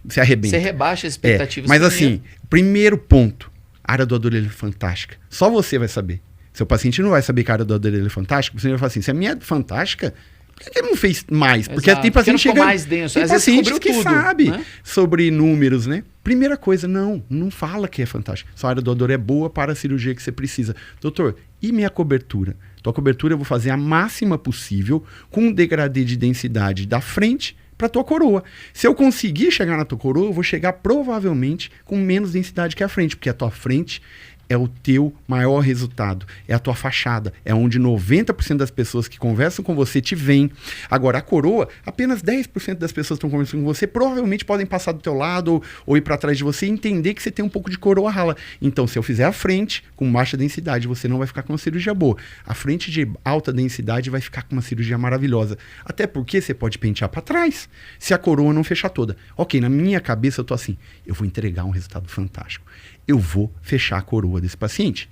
se arrebenta. Você rebaixa as expectativas. Mas assim, primeiro ponto. A área doadora é fantástica. Só você vai saber. Seu paciente não vai saber que a área doadora é fantástica. Você vai falar assim, se a minha é fantástica... Por que ele não fez mais? Porque tem paciente chegando... mais denso. Tem paciente que tudo, sabe, né? Sobre números, né? Primeira coisa, não fala que é fantástico. Sua área doadora é boa para a cirurgia que você precisa. Doutor, e minha cobertura? Tua cobertura eu vou fazer a máxima possível com um degradê de densidade da frente para tua coroa. Se eu conseguir chegar na tua coroa, eu vou chegar provavelmente com menos densidade que a frente, porque a tua frente é o teu maior resultado, é a tua fachada, é onde 90% das pessoas que conversam com você te veem. Agora, a coroa, apenas 10% das pessoas que estão conversando com você provavelmente podem passar do teu lado ou ir para trás de você e entender que você tem um pouco de coroa rala. Então, se eu fizer a frente com baixa densidade, você não vai ficar com uma cirurgia boa. A frente de alta densidade vai ficar com uma cirurgia maravilhosa. Até porque você pode pentear para trás, se a coroa não fechar toda. Ok, na minha cabeça eu tô assim, eu vou entregar um resultado fantástico. Eu vou fechar a coroa desse paciente.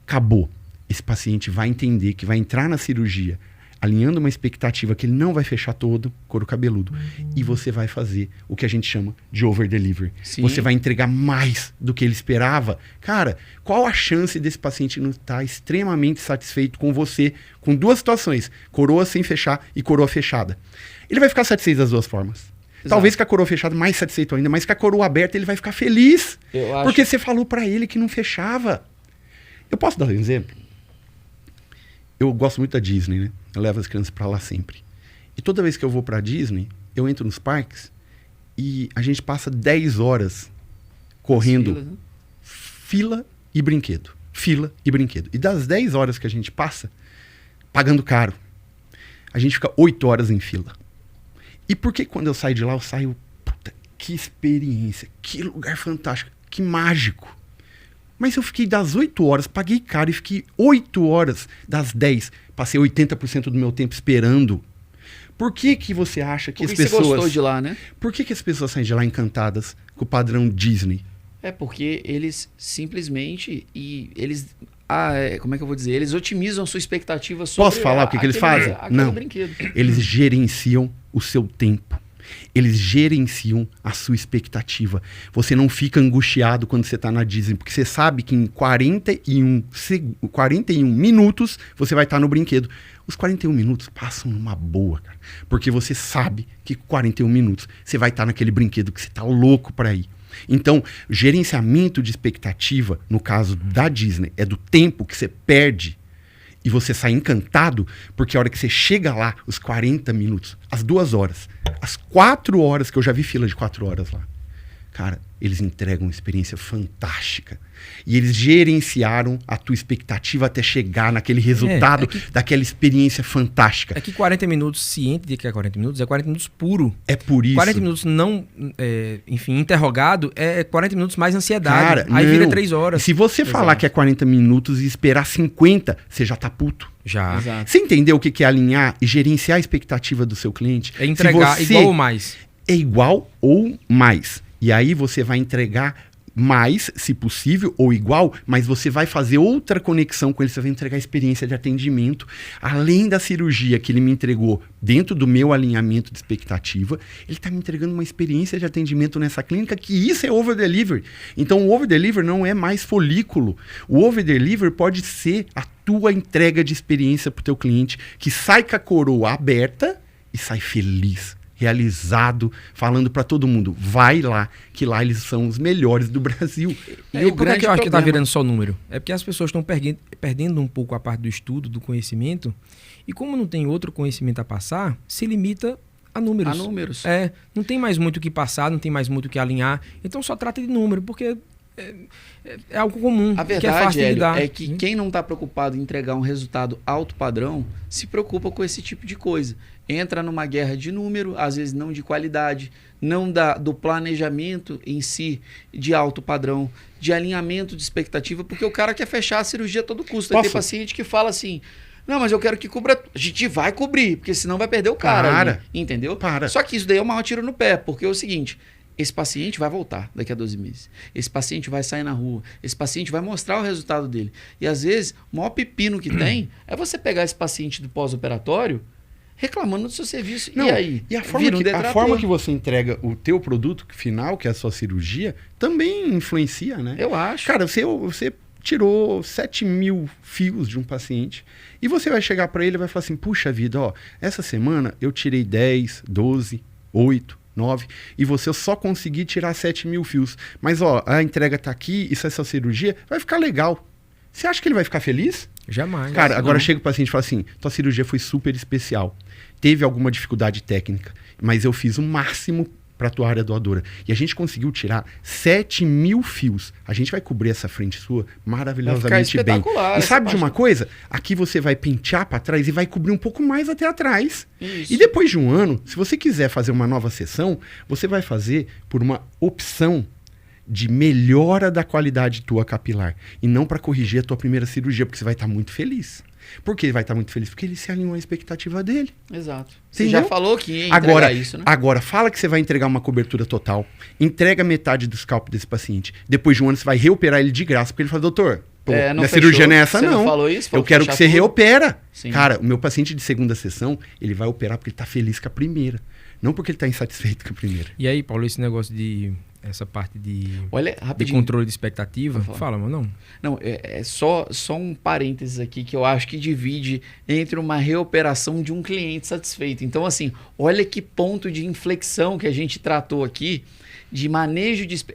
Acabou. Esse paciente vai entender que vai entrar na cirurgia alinhando uma expectativa que ele não vai fechar todo couro cabeludo. E você vai fazer o que a gente chama de over-delivery. Você vai entregar mais do que ele esperava. Cara, qual a chance desse paciente não estar extremamente satisfeito com você, com duas situações, coroa sem fechar e coroa fechada? Ele vai ficar satisfeito das duas formas. Exato. Talvez com a coroa fechada mais satisfeito ainda, mas com a coroa aberta ele vai ficar feliz. Porque você falou pra ele que não fechava. Eu posso dar um exemplo? Eu gosto muito da Disney, né? Eu levo as crianças pra lá sempre. E toda vez que eu vou pra Disney, eu entro nos parques e a gente passa 10 horas correndo filas, né? Fila e brinquedo. Fila e brinquedo. E das 10 horas que a gente passa, pagando caro, a gente fica 8 horas em fila. E por que quando eu saio de lá, eu saio... Puta, que experiência, que lugar fantástico, que mágico. Mas eu fiquei das 8 horas, paguei caro e fiquei 8 horas das 10. Passei 80% do meu tempo esperando. Por que que você acha que as pessoas... Você gostou de lá, né? Por que que as pessoas saem de lá encantadas com o padrão Disney? É porque eles simplesmente... como é que eu vou dizer? Eles otimizam a sua expectativa sobre... Posso falar o que eles fazem? Não. Brinquedo. Eles gerenciam o seu tempo. Eles gerenciam a sua expectativa. Você não fica angustiado quando você está na Disney, porque você sabe que em 41 minutos você vai estar no brinquedo. Os 41 minutos passam numa boa, cara. Porque você sabe que com 41 minutos você vai estar naquele brinquedo que você está louco para ir. Então, gerenciamento de expectativa, no caso da Disney, é do tempo que você perde e você sai encantado, porque a hora que você chega lá, os 40 minutos, as 2 horas, as 4 horas, que eu já vi fila de 4 horas lá, cara, eles entregam uma experiência fantástica. E eles gerenciaram a tua expectativa até chegar naquele resultado daquela experiência fantástica. É que 40 minutos, ciente de que é 40 minutos, é 40 minutos puro. É por isso. 40 minutos não, enfim, interrogado, é 40 minutos mais ansiedade. Cara, aí vira 3 horas. E se você falar que é 40 minutos e esperar 50, você já tá puto. Já. Exato. Você entendeu o que é alinhar e gerenciar a expectativa do seu cliente? É entregar igual ou mais. É igual ou mais. E aí você vai entregar mais, se possível, ou igual, mas você vai fazer outra conexão com ele, você vai entregar a experiência de atendimento, além da cirurgia que ele me entregou dentro do meu alinhamento de expectativa, ele está me entregando uma experiência de atendimento nessa clínica, que isso é over-delivery. Então o over-delivery não é mais folículo, o over-delivery pode ser a tua entrega de experiência para o teu cliente, que sai com a coroa aberta e sai feliz, realizado, falando para todo mundo, vai lá, que lá eles são os melhores do Brasil. E por que eu acho que tá virando só número? É porque as pessoas estão perdendo um pouco a parte do estudo, do conhecimento, e como não tem outro conhecimento a passar, se limita a números. A números. Não tem mais muito o que passar, não tem mais muito o que alinhar, então só trata de número, porque é algo comum. A verdade, que é fácil de lidar. É que quem não está preocupado em entregar um resultado alto padrão se preocupa com esse tipo de coisa. Entra numa guerra de número, às vezes não de qualidade, não do planejamento em si de alto padrão, de alinhamento de expectativa, porque o cara quer fechar a cirurgia a todo custo. Aí tem paciente que fala assim, não, mas eu quero que cubra... A gente vai cobrir, porque senão vai perder o cara. Entendeu? Só que isso daí é um maior tiro no pé, porque é o seguinte... Esse paciente vai voltar daqui a 12 meses. Esse paciente vai sair na rua. Esse paciente vai mostrar o resultado dele. E às vezes, o maior pepino que tem é você pegar esse paciente do pós-operatório reclamando do seu serviço. Não, e aí? E a forma que você entrega o teu produto final, que é a sua cirurgia, também influencia, né? Eu acho. Cara, você tirou 7 mil fios de um paciente e você vai chegar para ele e vai falar assim, puxa vida, ó, essa semana eu tirei 10, 12, 8... 9, e eu só consegui tirar 7 mil fios. Mas, ó, a entrega tá aqui, isso é essa cirurgia, vai ficar legal. Você acha que ele vai ficar feliz? Jamais. Cara, agora chega o paciente e fala assim, tua cirurgia foi super especial. Teve alguma dificuldade técnica, mas eu fiz o máximo para a tua área doadora. E a gente conseguiu tirar 7.000 fios. A gente vai cobrir essa frente sua maravilhosamente bem. E sabe de uma coisa? Aqui você vai pentear para trás e vai cobrir um pouco mais até atrás. Isso. E depois de um ano, se você quiser fazer uma nova sessão, você vai fazer por uma opção de melhora da qualidade tua capilar. E não para corrigir a tua primeira cirurgia, porque você vai estar muito feliz. Por que ele vai estar muito feliz? Porque ele se alinhou à expectativa dele. Exato. Você já falou que ia entregar isso, né? Agora, fala que você vai entregar uma cobertura total. Entrega metade do scalp desse paciente. Depois de um ano, você vai reoperar ele de graça. Porque ele fala, doutor, minha cirurgia não é essa, não. Você não falou isso? Eu quero que você reopera. Sim. Cara, o meu paciente de segunda sessão, ele vai operar porque ele está feliz com a primeira. Não porque ele está insatisfeito com a primeira. E aí, Paulo, esse negócio de... Essa parte de rapidinho, controle de expectativa. Fala, mano. Não, é só um parênteses aqui que eu acho que divide entre uma reoperação de um cliente satisfeito. Então, assim, olha que ponto de inflexão que a gente tratou aqui de manejo de...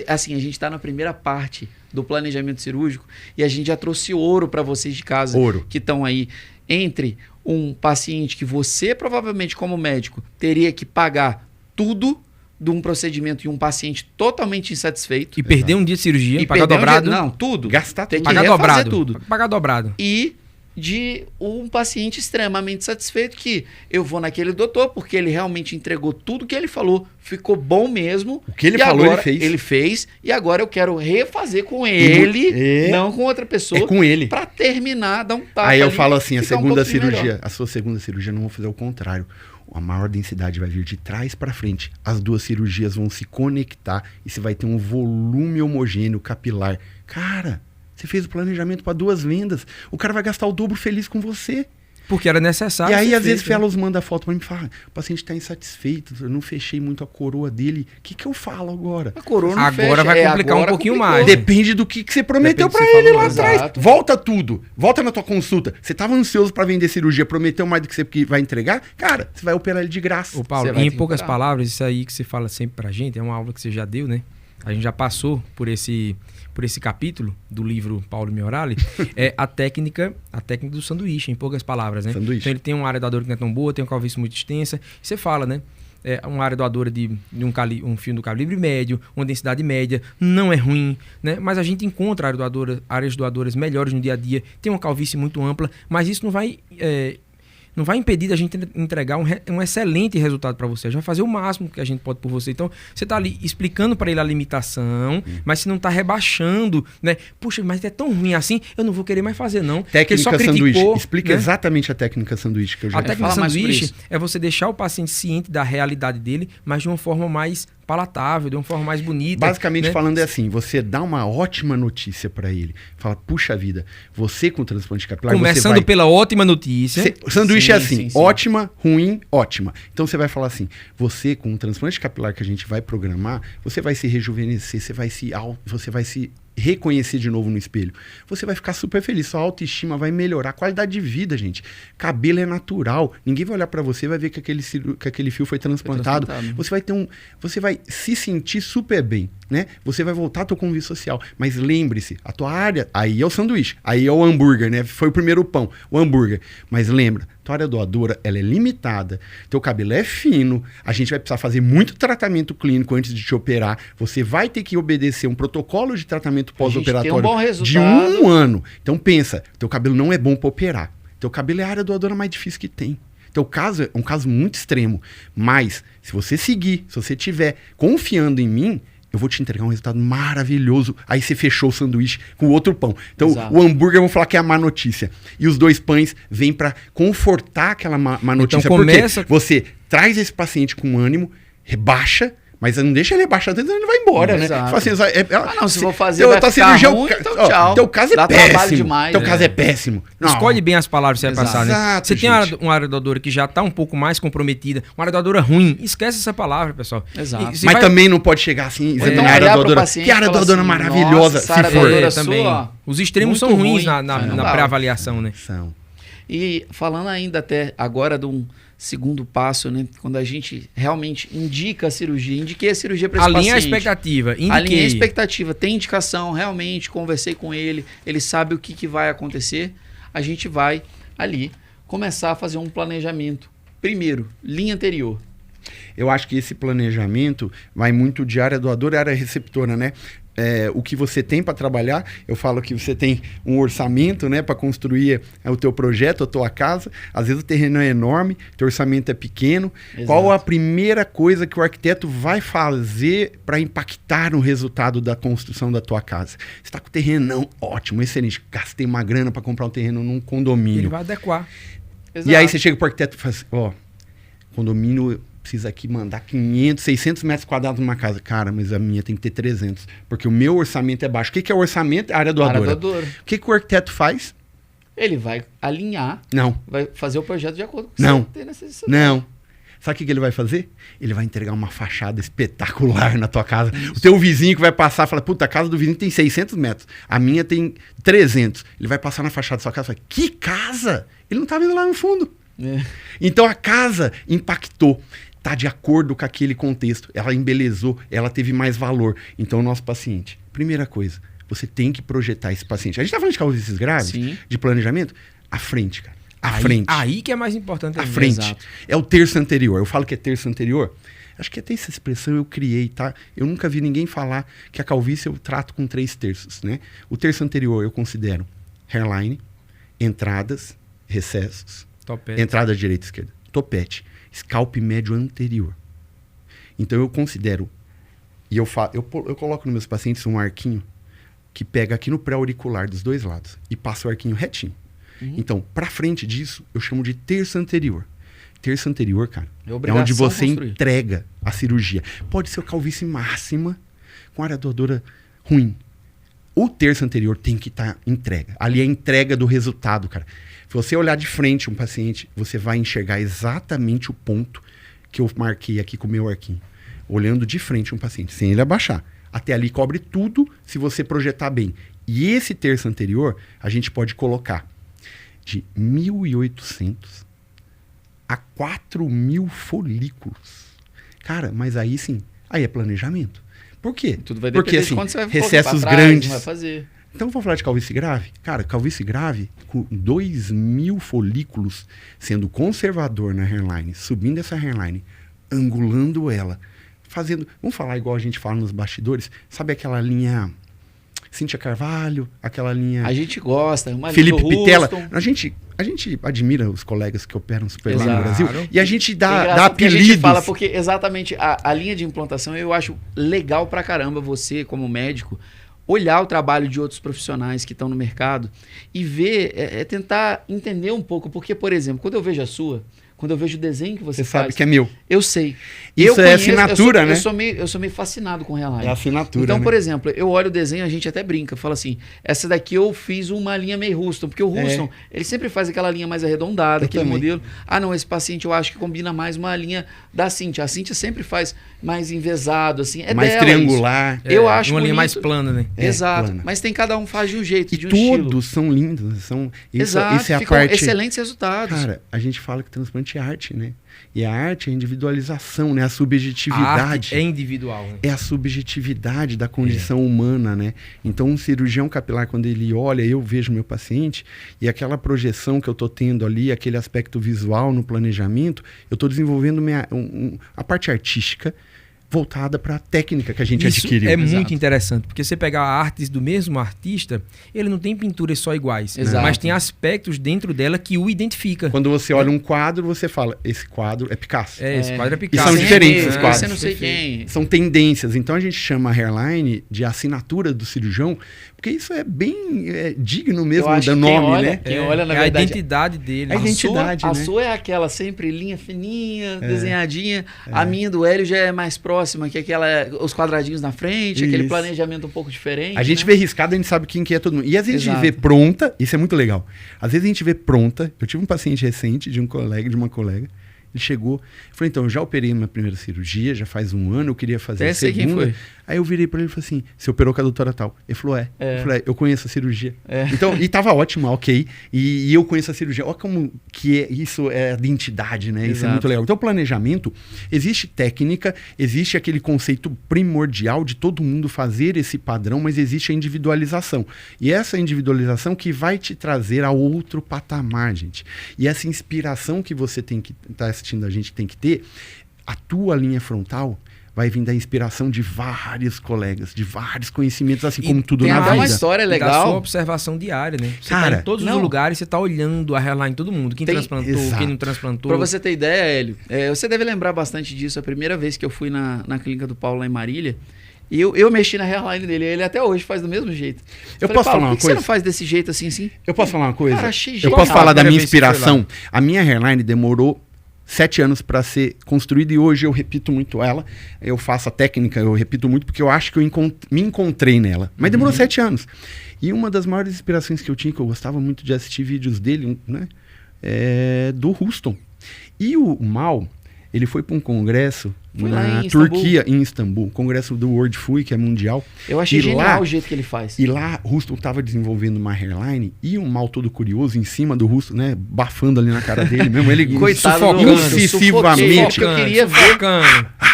assim, a gente está na primeira parte do planejamento cirúrgico e a gente já trouxe ouro para vocês de casa que estão aí entre um paciente que você provavelmente como médico teria que pagar tudo de um procedimento e um paciente totalmente insatisfeito. E perder um dia de cirurgia, pagar dobrado. Não, tudo. Gastar tudo. Pagar dobrado. Tudo. Pagar dobrado. E de um paciente extremamente satisfeito que eu vou naquele doutor porque ele realmente entregou tudo que ele falou, ficou bom mesmo. O que ele falou, ele fez. E agora eu quero refazer com ele, não com outra pessoa. É com ele. Pra terminar, dar um tapa. Aí eu falo assim, a segunda cirurgia, a sua segunda cirurgia, não vou fazer o contrário. A maior densidade vai vir de trás para frente. As duas cirurgias vão se conectar e você vai ter um volume homogêneo capilar. Cara, você fez o planejamento para 2 vendas. O cara vai gastar o dobro feliz com você. Porque era necessário. E aí, às vezes, Fellows manda foto para mim e fala: o paciente está insatisfeito, eu não fechei muito a coroa dele. O que eu falo agora? A coroa não agora fecha. vai complicar um pouquinho mais. Depende do que você prometeu para ele lá atrás. Volta tudo. Volta na tua consulta. Você estava ansioso para vender cirurgia, prometeu mais do que você vai entregar? Cara, você vai operar ele de graça. Ô, Paulo, em poucas palavras, isso aí que você fala sempre pra gente, é uma aula que você já deu, né? A gente já passou por esse capítulo do livro Paulo Miorali, é a técnica do sanduíche, em poucas palavras, né? Sanduíche. Então ele tem uma área doadora que não é tão boa, tem uma calvície muito extensa. Você fala, né? Uma área doadora de um fio do calibre médio, uma densidade média, não é ruim, né? Mas a gente encontra áreas doadoras melhores no dia a dia, tem uma calvície muito ampla, mas isso não vai impedir da gente entregar um excelente resultado para você. A gente vai fazer o máximo que a gente pode por você. Então, você está ali explicando para ele a limitação, mas você não está rebaixando, né? Puxa, mas é tão ruim assim, eu não vou querer mais fazer, não. Técnica sanduíche. Explica, né? Exatamente a técnica sanduíche que eu já A técnica sanduíche é você deixar o paciente ciente da realidade dele, mas de uma forma mais palatável, de uma forma mais bonita. Basicamente, né? falando é assim, você dá uma ótima notícia para ele. Fala, puxa vida, você com transplante capilar... Começando pela ótima notícia. Sanduíche é assim, ótima, ruim, ótima. Então você vai falar assim, você com um transplante capilar que a gente vai programar, você vai se rejuvenescer, você vai se reconhecer de novo no espelho. Você vai ficar super feliz, sua autoestima vai melhorar, a qualidade de vida, gente. Cabelo é natural, ninguém vai olhar para você e vai ver que aquele fio foi transplantado. Você vai se sentir super bem, né? Você vai voltar ao teu convívio social, mas lembre-se, a tua área, aí é o sanduíche, aí é o hambúrguer, né? Foi o primeiro pão, o hambúrguer. Mas lembra, tua área doadora, ela é limitada, teu cabelo é fino, a gente vai precisar fazer muito tratamento clínico antes de te operar, você vai ter que obedecer um protocolo de tratamento pós-operatório de 1 ano. Então pensa, teu cabelo não é bom para operar. Teu cabelo é a área doadora mais difícil que tem. Teu caso é um caso muito extremo. Mas, se você seguir, se você estiver confiando em mim, eu vou te entregar um resultado maravilhoso. Aí você fechou o sanduíche com outro pão. Então, o hambúrguer, eu vou falar que é a má notícia. E os 2 pães vêm para confortar aquela má notícia. Então, começa... Porque você traz esse paciente com ânimo, rebaixa, mas não deixa ele abaixar, ele vai embora, né? Assim, se vou fazer, vai ficar ruim, então tchau. Teu caso é péssimo. Demais, teu caso é péssimo. Não. Escolhe bem as palavras que você vai passar, né? Exato, você tem uma área doadora que já está um pouco mais comprometida, uma área doadora ruim, esquece essa palavra, pessoal. Exato. Mas também não pode chegar assim, examinar a área doadora. Que área doadora maravilhosa, se for. Também. Os extremos são ruins na pré-avaliação, né? São. E falando ainda até agora de um segundo passo, né? Quando a gente realmente indica a cirurgia, indiquei a cirurgia para esse paciente. Alinha a expectativa. Alinhei a expectativa. Tem indicação, realmente, conversei com ele, ele sabe o que vai acontecer. A gente vai ali começar a fazer um planejamento. Primeiro, linha anterior. Eu acho que esse planejamento vai muito de área doadora e área receptora, né? O que você tem para trabalhar, eu falo que você tem um orçamento, né, para construir o teu projeto, a tua casa. Às vezes o terreno é enorme, teu orçamento é pequeno. Exato. Qual a primeira coisa que o arquiteto vai fazer para impactar no resultado da construção da tua casa? Você está com o terreno, ótimo, excelente. Gastei uma grana para comprar um terreno num condomínio. Ele vai adequar. Exato. E aí você chega para o arquiteto e fala assim, condomínio precisa aqui mandar 500, 600 metros quadrados numa casa. Cara, mas a minha tem que ter 300, porque o meu orçamento é baixo. O que é o orçamento? A área doadora. O que o arquiteto faz? Ele vai alinhar. Não. Vai fazer o projeto de acordo com o que você tem necessidade. Não. Sabe o que ele vai fazer? Ele vai entregar uma fachada espetacular na tua casa. Isso. O teu vizinho que vai passar fala, puta, a casa do vizinho tem 600 metros. A minha tem 300. Ele vai passar na fachada da sua casa e fala, que casa? Ele não tá vendo lá no fundo. Então a casa impactou. Tá de acordo com aquele contexto. Ela embelezou, ela teve mais valor. Então, o nosso paciente, primeira coisa, você tem que projetar esse paciente. A gente tá falando de calvícies graves, sim, de planejamento, à frente, cara. À frente. Aí que é mais importante. À frente. Exato. É o terço anterior. Eu falo que é terço anterior. Acho que até essa expressão eu criei, tá? Eu nunca vi ninguém falar que a calvície eu trato com 3 terços, né? O terço anterior eu considero hairline, entradas, recessos, topete. Entrada direita e esquerda, topete. Scalp médio anterior. Então eu considero, e eu coloco nos meus pacientes um arquinho que pega aqui no pré-auricular dos 2 lados e passa o arquinho retinho. Então, pra frente disso, eu chamo de terço anterior. Terço anterior, cara, é onde você entrega a cirurgia. Pode ser a calvície máxima com área doadora ruim. O terço anterior tem que estar entrega. Ali é a entrega do resultado, cara. Se você olhar de frente um paciente, você vai enxergar exatamente o ponto que eu marquei aqui com o meu arquinho. Olhando de frente um paciente, sem ele abaixar. Até ali cobre tudo se você projetar bem. E esse terço anterior, a gente pode colocar de 1.800 a 4.000 folículos. Cara, mas aí sim, aí é planejamento. Por quê? Tudo vai depender de quando você vai recessos trás, grandes. Vai fazer. Então, vamos falar de calvície grave? Cara, calvície grave, com 2.000 folículos, sendo conservador na hairline, subindo essa hairline, angulando ela, fazendo... Vamos falar igual a gente fala nos bastidores? Sabe aquela linha Cíntia Carvalho, aquela linha... A gente gosta. Uma Felipe Pitella. A gente admira os colegas que operam super bem no Brasil. E a gente dá apelidos. A gente fala, porque exatamente a linha de implantação eu acho legal pra caramba você, como médico, olhar o trabalho de outros profissionais que estão no mercado e ver, tentar entender um pouco. Porque, por exemplo, quando eu vejo a sua, quando eu vejo o desenho que você faz... sabe que é meu. Eu sei. Isso é assinatura, né? Eu sou meio fascinado com hairline. É assinatura, então, né? por exemplo, eu olho o desenho, a gente até brinca, fala assim, essa daqui eu fiz uma linha meio Houston, porque o Houston, ele sempre faz aquela linha mais arredondada, aquele modelo. Ah, não, esse paciente eu acho que combina mais uma linha da Cíntia. A Cíntia sempre faz mais envesado, assim. É mais dela, triangular. Eu acho uma bonito. linha mais plana, né? Exato. Plana. Mas tem cada um faz de um jeito, e de um estilo. Todos são lindos. Exato. Isso é a Ficam parte... excelentes resultados. Cara, a gente fala que transplante é arte, né? E a arte é a individualização, né? A subjetividade. A arte é individual. Né? É a subjetividade da condição humana, né? Então, um cirurgião capilar, quando ele olha, eu vejo meu paciente, e aquela projeção que eu tô tendo ali, aquele aspecto visual no planejamento, eu tô desenvolvendo a parte artística voltada para a técnica que a gente adquiriu. É muito interessante, porque você pegar artes do mesmo artista, ele não tem pinturas só iguais, mas tem aspectos dentro dela que o identifica. Quando você olha um quadro, você fala, esse quadro é Picasso. Esse quadro é Picasso. E são diferentes os quadros. Você não sei quem. São tendências. Então a gente chama a hairline de assinatura do cirurgião, porque isso é bem digno mesmo do nome, né? Quem olha, na verdade, a identidade dele. A identidade, a né? sua é aquela sempre linha fininha, desenhadinha. A minha do Hélio já é mais próxima, que é os quadradinhos na frente, aquele planejamento um pouco diferente. A gente vê riscado, a gente sabe quem que é todo mundo. E às vezes a gente vê pronta, isso é muito legal. Às vezes a gente vê pronta. Eu tive um paciente recente de uma colega. Ele chegou, falou, então, eu já operei minha primeira cirurgia, já faz 1 ano, eu queria fazer a segunda. Quem foi? Aí eu virei pra ele e falei assim, você operou com a doutora tal? Ele falou, Eu falei, eu conheço a cirurgia. Então, e tava ótimo, ok. E eu conheço a cirurgia. Olha como que isso é a identidade, né? Isso é muito legal. Então, o planejamento, existe técnica, existe aquele conceito primordial de todo mundo fazer esse padrão, mas existe a individualização. E essa individualização que vai te trazer a outro patamar, gente. E essa inspiração que você tem que estar assistindo a gente tem que ter, A tua linha frontal vai vir da inspiração de vários colegas, de vários conhecimentos, assim como tudo na vida. Tem uma história legal. Da sua observação diária, né? Você tá em todos os lugares, você tá olhando a hairline de todo mundo. Quem transplantou, quem não transplantou. Pra você ter ideia, Hélio, você deve lembrar bastante disso. A primeira vez que eu fui na clínica do Paulo lá em Marília, eu mexi na hairline dele. Ele até hoje faz do mesmo jeito. Eu posso falar uma coisa? Por que você não faz desse jeito assim? Eu posso falar uma coisa? Cara, achei eu posso falar da minha inspiração? A minha hairline demorou 7 anos para ser construída e hoje eu repito muito ela. Eu faço a técnica, eu repito muito porque eu acho que eu me encontrei nela. Mas demorou 7 anos. E uma das maiores inspirações que eu tinha, que eu gostava muito de assistir vídeos dele, né? É do Houston. E o Mal, ele foi para um congresso na Turquia, em Istambul. Congresso do World Fui, que é mundial. Eu achei genial o jeito que ele faz. E lá, o Houston estava desenvolvendo uma hairline e um Mal todo curioso em cima do Houston, né? Bafando ali na cara dele mesmo. Ele sufocando incessivamente. Eu queria ver.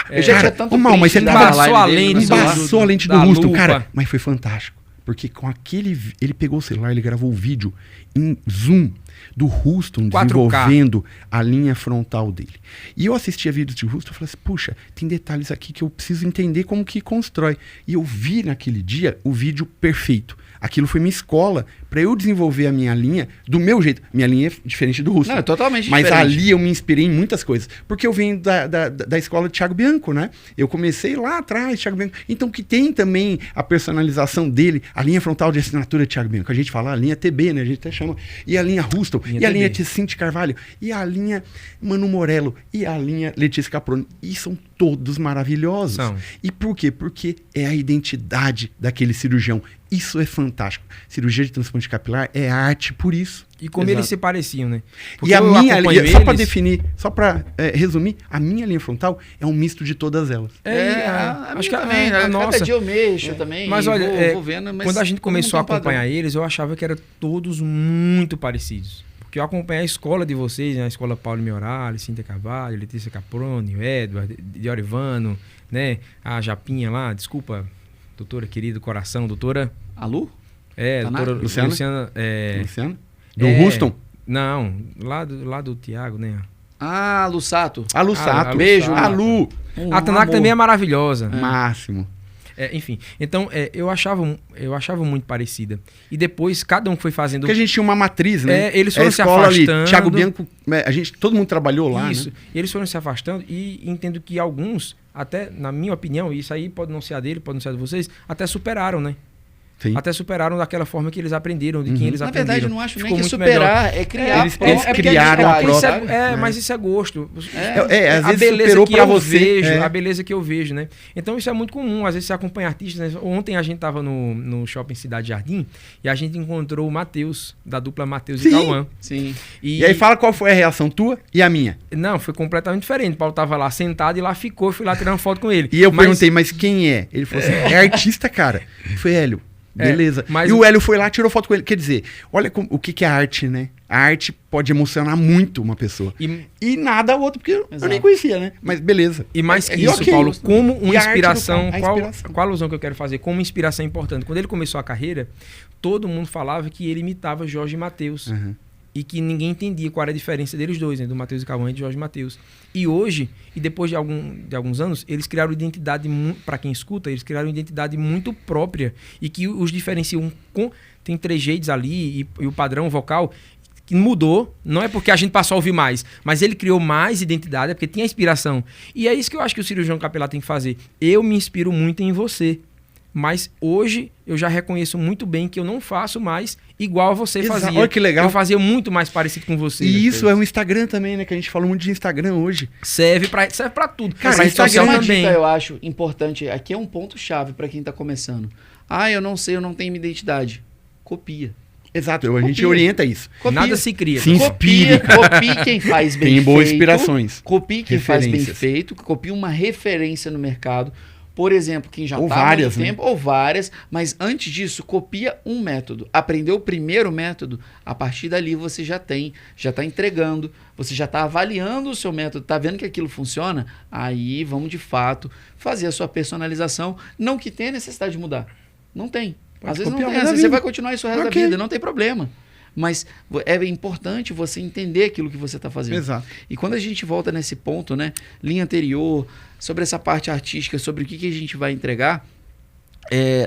Eu já tinha tanto Mal, mas ele embaçou a lente do Houston, cara. Mas foi fantástico. Porque com aquele... Ele pegou o celular, ele gravou o vídeo em zoom do Houston 4K. Desenvolvendo a linha frontal dele. E eu assistia vídeos de Houston e falei assim, puxa, tem detalhes aqui que eu preciso entender como que constrói. E eu vi naquele dia o vídeo perfeito. Aquilo foi minha escola para eu desenvolver a minha linha do meu jeito. Minha linha é diferente do Houston. Não, é totalmente diferente. Mas ali eu me inspirei em muitas coisas. Porque eu venho da escola de Thiago Bianco, né? Eu comecei lá atrás, Thiago Bianco. Então que tem também a personalização dele, a linha frontal de assinatura de Thiago Bianco. A gente fala a linha TB, né? A gente até chama. E a linha Houston, e a linha Cinti Carvalho, e a linha Manu Morello, e a linha Letícia Caproni. E são todos maravilhosos. E por quê? Porque é a identidade daquele cirurgião. Isso é fantástico. Cirurgia de transplante capilar é arte por isso. E como eles se pareciam, né? Porque e a minha linha, só para definir, só para resumir, a minha linha frontal é um misto de todas elas. Acho que também. Cada dia eu mexo também. Mas olha, vou vendo, mas quando a gente começou a acompanhar eles, eu achava que eram todos muito parecidos. Porque eu acompanhei a escola de vocês, né? A escola Paulo Miorali, Cíntia Carvalho, Letícia Caproni, o Edward, Diorivano, né? A Japinha lá, desculpa, doutora querida, coração, doutora... A Lu? Doutora Luciana. Luciana? Do Houston? Não, lá do Tiago, né? Ah, Lusato. A Lusato. Beijo. A Lu. A Tanaka também é maravilhosa. Máximo. Enfim, então eu achava muito parecida. E depois cada um foi fazendo... Porque a gente tinha uma matriz, né? Eles foram se afastando. Ali, Thiago Bianco, todo mundo trabalhou lá, isso. Né? E eles foram se afastando e entendo que alguns, até na minha opinião, e isso aí pode não ser a dele, pode não ser a de vocês, até superaram, né? Sim. Até superaram daquela forma que eles aprenderam, de quem eles aprenderam. Na verdade, eu não acho nem que superar, melhor. É criar. Eles criaram a própria. Mas isso é gosto. Às vezes superou pra você. A beleza que eu vejo, né? Então isso é muito comum. Às vezes você acompanha artistas. Né? Ontem a gente tava no Shopping Cidade Jardim e a gente encontrou o Matheus, da dupla Matheus e Cauã. Sim. E aí fala qual foi a reação tua e a minha. Não, foi completamente diferente. O Paulo tava lá sentado e lá ficou. Eu fui lá tirar uma foto com ele. E eu perguntei, mas quem é? Ele falou assim, é artista, cara. Foi Hélio. Beleza. Mas e o Hélio foi lá, tirou foto com ele. Quer dizer, olha o que é arte, né? A arte pode emocionar muito uma pessoa. E nada outro, porque eu nem conhecia, né? Mas beleza. E mais que isso, Paulo, como uma inspiração... Qual a alusão que eu quero fazer? Como inspiração importante. Quando ele começou a carreira, todo mundo falava que ele imitava Jorge Mateus. E que ninguém entendia qual era a diferença deles dois, né? Do Matheus e Cauã e de Jorge Mateus. E hoje, e depois de alguns anos, eles criaram identidade, para quem escuta, eles criaram identidade muito própria e que os diferenciam tem trejeitos ali e o padrão vocal que mudou, não é porque a gente passou a ouvir mais, mas ele criou mais identidade, é porque tinha inspiração. E é isso que eu acho que o cirurgião capilar tem que fazer. Eu me inspiro muito em você. Mas hoje eu já reconheço muito bem que eu não faço mais igual a você fazia. Olha que legal. Eu fazia muito mais parecido com você. E isso é um Instagram também, né? Que a gente fala muito de Instagram hoje. Serve pra tudo. Cara, pra Instagram também. Eu acho importante. Aqui é um ponto-chave pra quem tá começando. Eu não sei, eu não tenho minha identidade. Copia. Exato, a gente orienta isso. Copia. Nada se cria. Se inspire. Copie quem faz bem feito. Tem boas inspirações. Copie quem faz bem feito. Copie uma referência no mercado. Por exemplo, quem já está há muito tempo, ou várias, mas antes disso, copia um método. Aprendeu o primeiro método, a partir dali você já está entregando, você já está avaliando o seu método, está vendo que aquilo funciona, aí vamos de fato fazer a sua personalização, não que tenha necessidade de mudar. Não tem. Às vezes não tem, às vezes você vai continuar isso o resto da vida, não tem problema. Mas é importante você entender aquilo que você está fazendo. Exato. E quando a gente volta nesse ponto, né, linha anterior, sobre essa parte artística, sobre o que a gente vai entregar,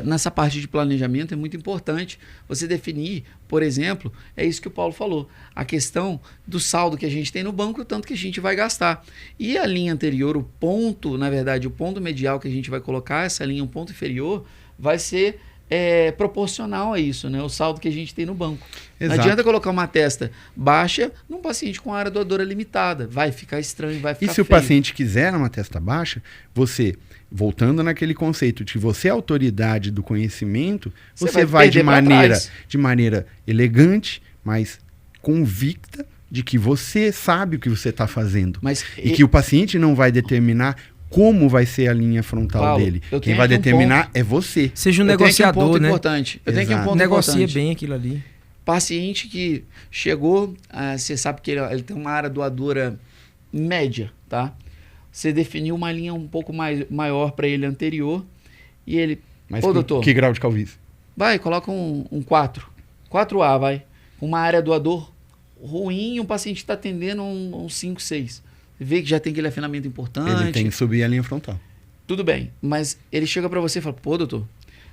nessa parte de planejamento é muito importante você definir, por exemplo, é isso que o Paulo falou, a questão do saldo que a gente tem no banco, o tanto que a gente vai gastar. E a linha anterior, o ponto, na verdade, o ponto medial que a gente vai colocar, essa linha, um ponto inferior, vai ser proporcional a isso, né? O saldo que a gente tem no banco. Exato. Não adianta colocar uma testa baixa num paciente com área doadora limitada. Vai ficar estranho, vai ficar E se o feio. paciente quiser uma testa baixa, você, voltando naquele conceito de que você é autoridade do conhecimento, você vai de maneira elegante, mas convicta de que você sabe o que você está fazendo. E que o paciente não vai determinar como vai ser a linha frontal Paulo, dele. Quem vai determinar é você. Seja um negociador, né? Importante. Eu tenho aqui um ponto Negocia importante. bem aquilo ali. Paciente que chegou, você sabe que ele tem uma área doadora média, tá? Você definiu uma linha um pouco maior para ele anterior e ele... Mas doutor, que grau de calvície? Vai, coloca um 4. 4A, vai. Uma área doador ruim, o paciente está atendendo um 5, 6. Vê que já tem aquele afinamento importante. Ele tem que subir a linha frontal. Tudo bem, mas ele chega para você e fala, pô, doutor,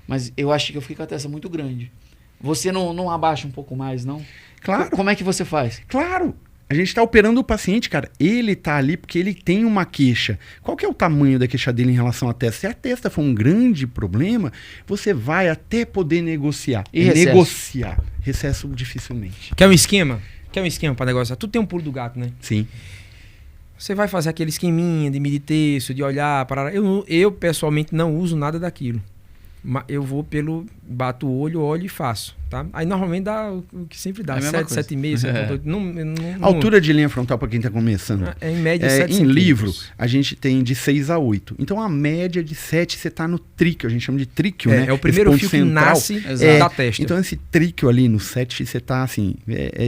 mas eu acho que eu fiquei com a testa muito grande. Você não abaixa um pouco mais, não? Claro. Como é que você faz? Claro. A gente está operando o paciente, cara. Ele está ali porque ele tem uma queixa. Qual que é o tamanho da queixa dele em relação à testa? Se a testa for um grande problema, você vai até poder negociar. E recesso? Negociar. Recesso dificilmente. Quer um esquema? Quer um esquema para negociar? Tudo tem um pulo do gato, né? Sim. Você vai fazer aquele esqueminha de medir terço, de olhar, parar. Eu pessoalmente não uso nada daquilo. Eu vou bato o olho e faço, tá? Aí normalmente dá o que sempre dá, 7, 7,5, 7,8. A altura de linha frontal para quem está começando. É em média 7 em livro, a gente tem de 6 a 8. Então a média de 7 você está no tríqueo, a gente chama de tríqueo, né? É o primeiro fio que nasce da testa. Então esse tríqueo ali no 7 você está assim,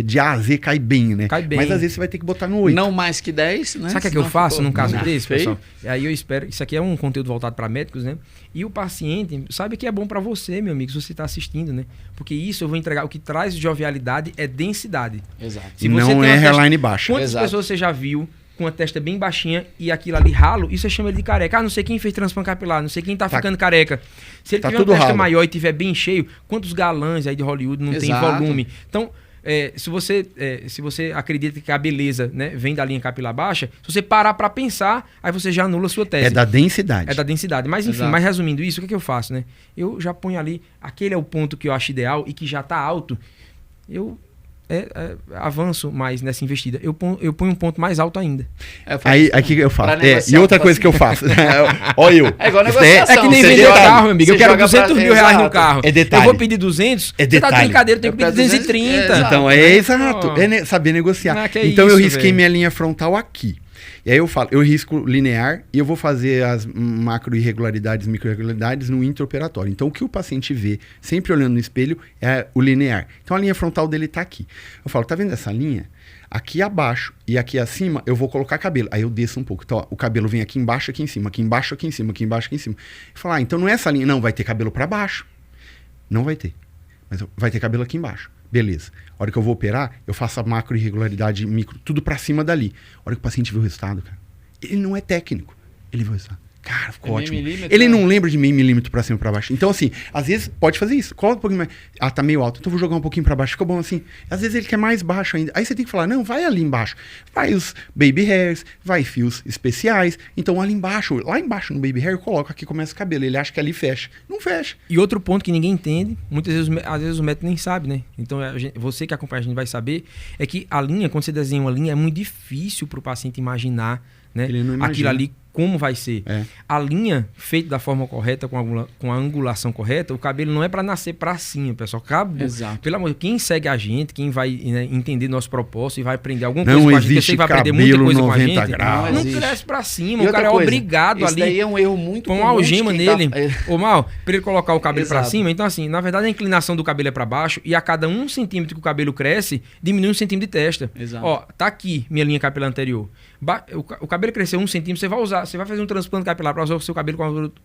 de A a Z cai bem, né? Cai bem. Mas às vezes você vai ter que botar no 8. Não mais que 10, né? Sabe o que eu faço num caso desse, feio. pessoal? Aí eu espero, isso aqui é um conteúdo voltado para médicos, né? E o paciente sabe que é bom para você, meu amigo, se você está assistindo, né? Porque isso eu vou entregar. O que traz jovialidade é densidade. Exato. Se não você tem hairline baixa. Quantas pessoas você já viu com a testa bem baixinha e aquilo ali ralo? Isso você chama ele de careca. Não sei quem fez transplante capilar, não sei quem tá ficando careca. Se ele tiver uma testa maior e tiver bem cheio, quantos galãs aí de Hollywood não tem volume? Então, se você acredita que a beleza, né, vem da linha capilar baixa, se você parar para pensar, aí você já anula a sua tese. É da densidade. É da densidade. Mas enfim, mas resumindo isso, o que eu faço, né? Eu já ponho ali, aquele é o ponto que eu acho ideal e que já tá alto, eu avanço mais nessa investida. Eu ponho um ponto mais alto ainda. Aí o que eu faço? E outra coisa que eu faço. Olha eu. É igual negociação. É que nem vender carro, meu amigo. Eu quero 200 mil reais no carro. É detalhe. Eu vou pedir 200, você tá de brincadeira, eu tenho que pedir 230. Então, exato. É saber negociar. Então, eu risquei minha linha frontal aqui. E aí eu risco linear e eu vou fazer as macro irregularidades, micro irregularidades no intraoperatório. Então, o que o paciente vê, sempre olhando no espelho, é o linear. Então, a linha frontal dele está aqui. Eu falo, tá vendo essa linha? Aqui abaixo e aqui acima, eu vou colocar cabelo. Aí eu desço um pouco. Então, ó, o cabelo vem aqui embaixo, aqui em cima, aqui embaixo, aqui em cima, aqui embaixo, aqui em cima. Eu falo, então não é essa linha. Não, vai ter cabelo para baixo. Não vai ter. Mas vai ter cabelo aqui embaixo. Beleza. A hora que eu vou operar, eu faço a macro irregularidade, micro, tudo pra cima dali. A hora que o paciente vê o resultado, cara, ele não é técnico. Ele vê o resultado. Cara, ficou ótimo. Ele não lembra de meio milímetro pra cima e pra baixo. Então, assim, às vezes pode fazer isso. Coloca um pouquinho mais. Ah, tá meio alto. Então vou jogar um pouquinho pra baixo. Ficou bom assim. Às vezes ele quer mais baixo ainda. Aí você tem que falar, não, vai ali embaixo. Vai os baby hairs, vai fios especiais. Então ali embaixo, lá embaixo no baby hair, eu coloco aqui, começa o cabelo. Ele acha que ali fecha. Não fecha. E outro ponto que ninguém entende, muitas vezes, às vezes o médico nem sabe, né? Então você que acompanha a gente vai saber, é que a linha, quando você desenha uma linha, é muito difícil pro paciente imaginar, né? Ele não imagina. Aquilo ali, como vai ser. A linha feita da forma correta, com a angulação correta, o cabelo não é para nascer para cima, pessoal. Exato. Pelo amor de Deus, quem segue a gente, quem vai, né, entender nosso propósito e vai aprender alguma não coisa com a gente, existe vai aprender muita coisa com a gente, graus. não cresce para cima. E o cara é obrigado isso ali. Isso daí é um erro muito com comum. Uma algema nele. Ô, Mal, para ele colocar o cabelo para Exato. cima. Então, assim, na verdade, a inclinação do cabelo é para baixo e a cada 1 centímetro que o cabelo cresce, diminui 1 centímetro de testa. Exato. Ó, tá aqui minha linha capilar anterior. O cabelo cresceu 1 centímetro, você vai fazer um transplante capilar para usar o seu cabelo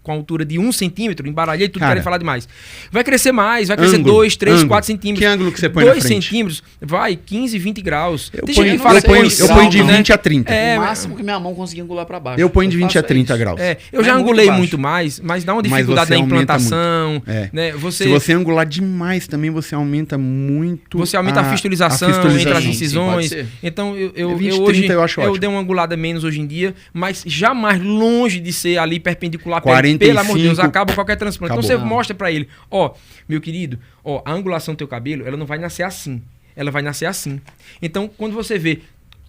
com a altura de 1 centímetro, embaralhei tudo, querem falar demais. Vai crescer mais, vai crescer 2, 3, 4 centímetros. Que ângulo que você põe na frente? 2 centímetros, vai 15, 20 graus. Eu ponho de 20 a 30. O máximo que minha mão conseguir angular para baixo. Eu ponho de 20 a 30 graus. Eu já angulei muito mais, mas dá uma dificuldade na implantação. Né? Se você angular demais também, você aumenta muito. Você aumenta a fistolização entre as incisões. Então, eu hoje eu dei uma angulada menos hoje em dia, mas jamais longe de ser ali perpendicular. 45, pelo amor de Deus, acaba qualquer transplante. Acabou. Então você mostra pra ele, meu querido, a angulação do teu cabelo, ela não vai nascer assim. Ela vai nascer assim. Então, quando você vê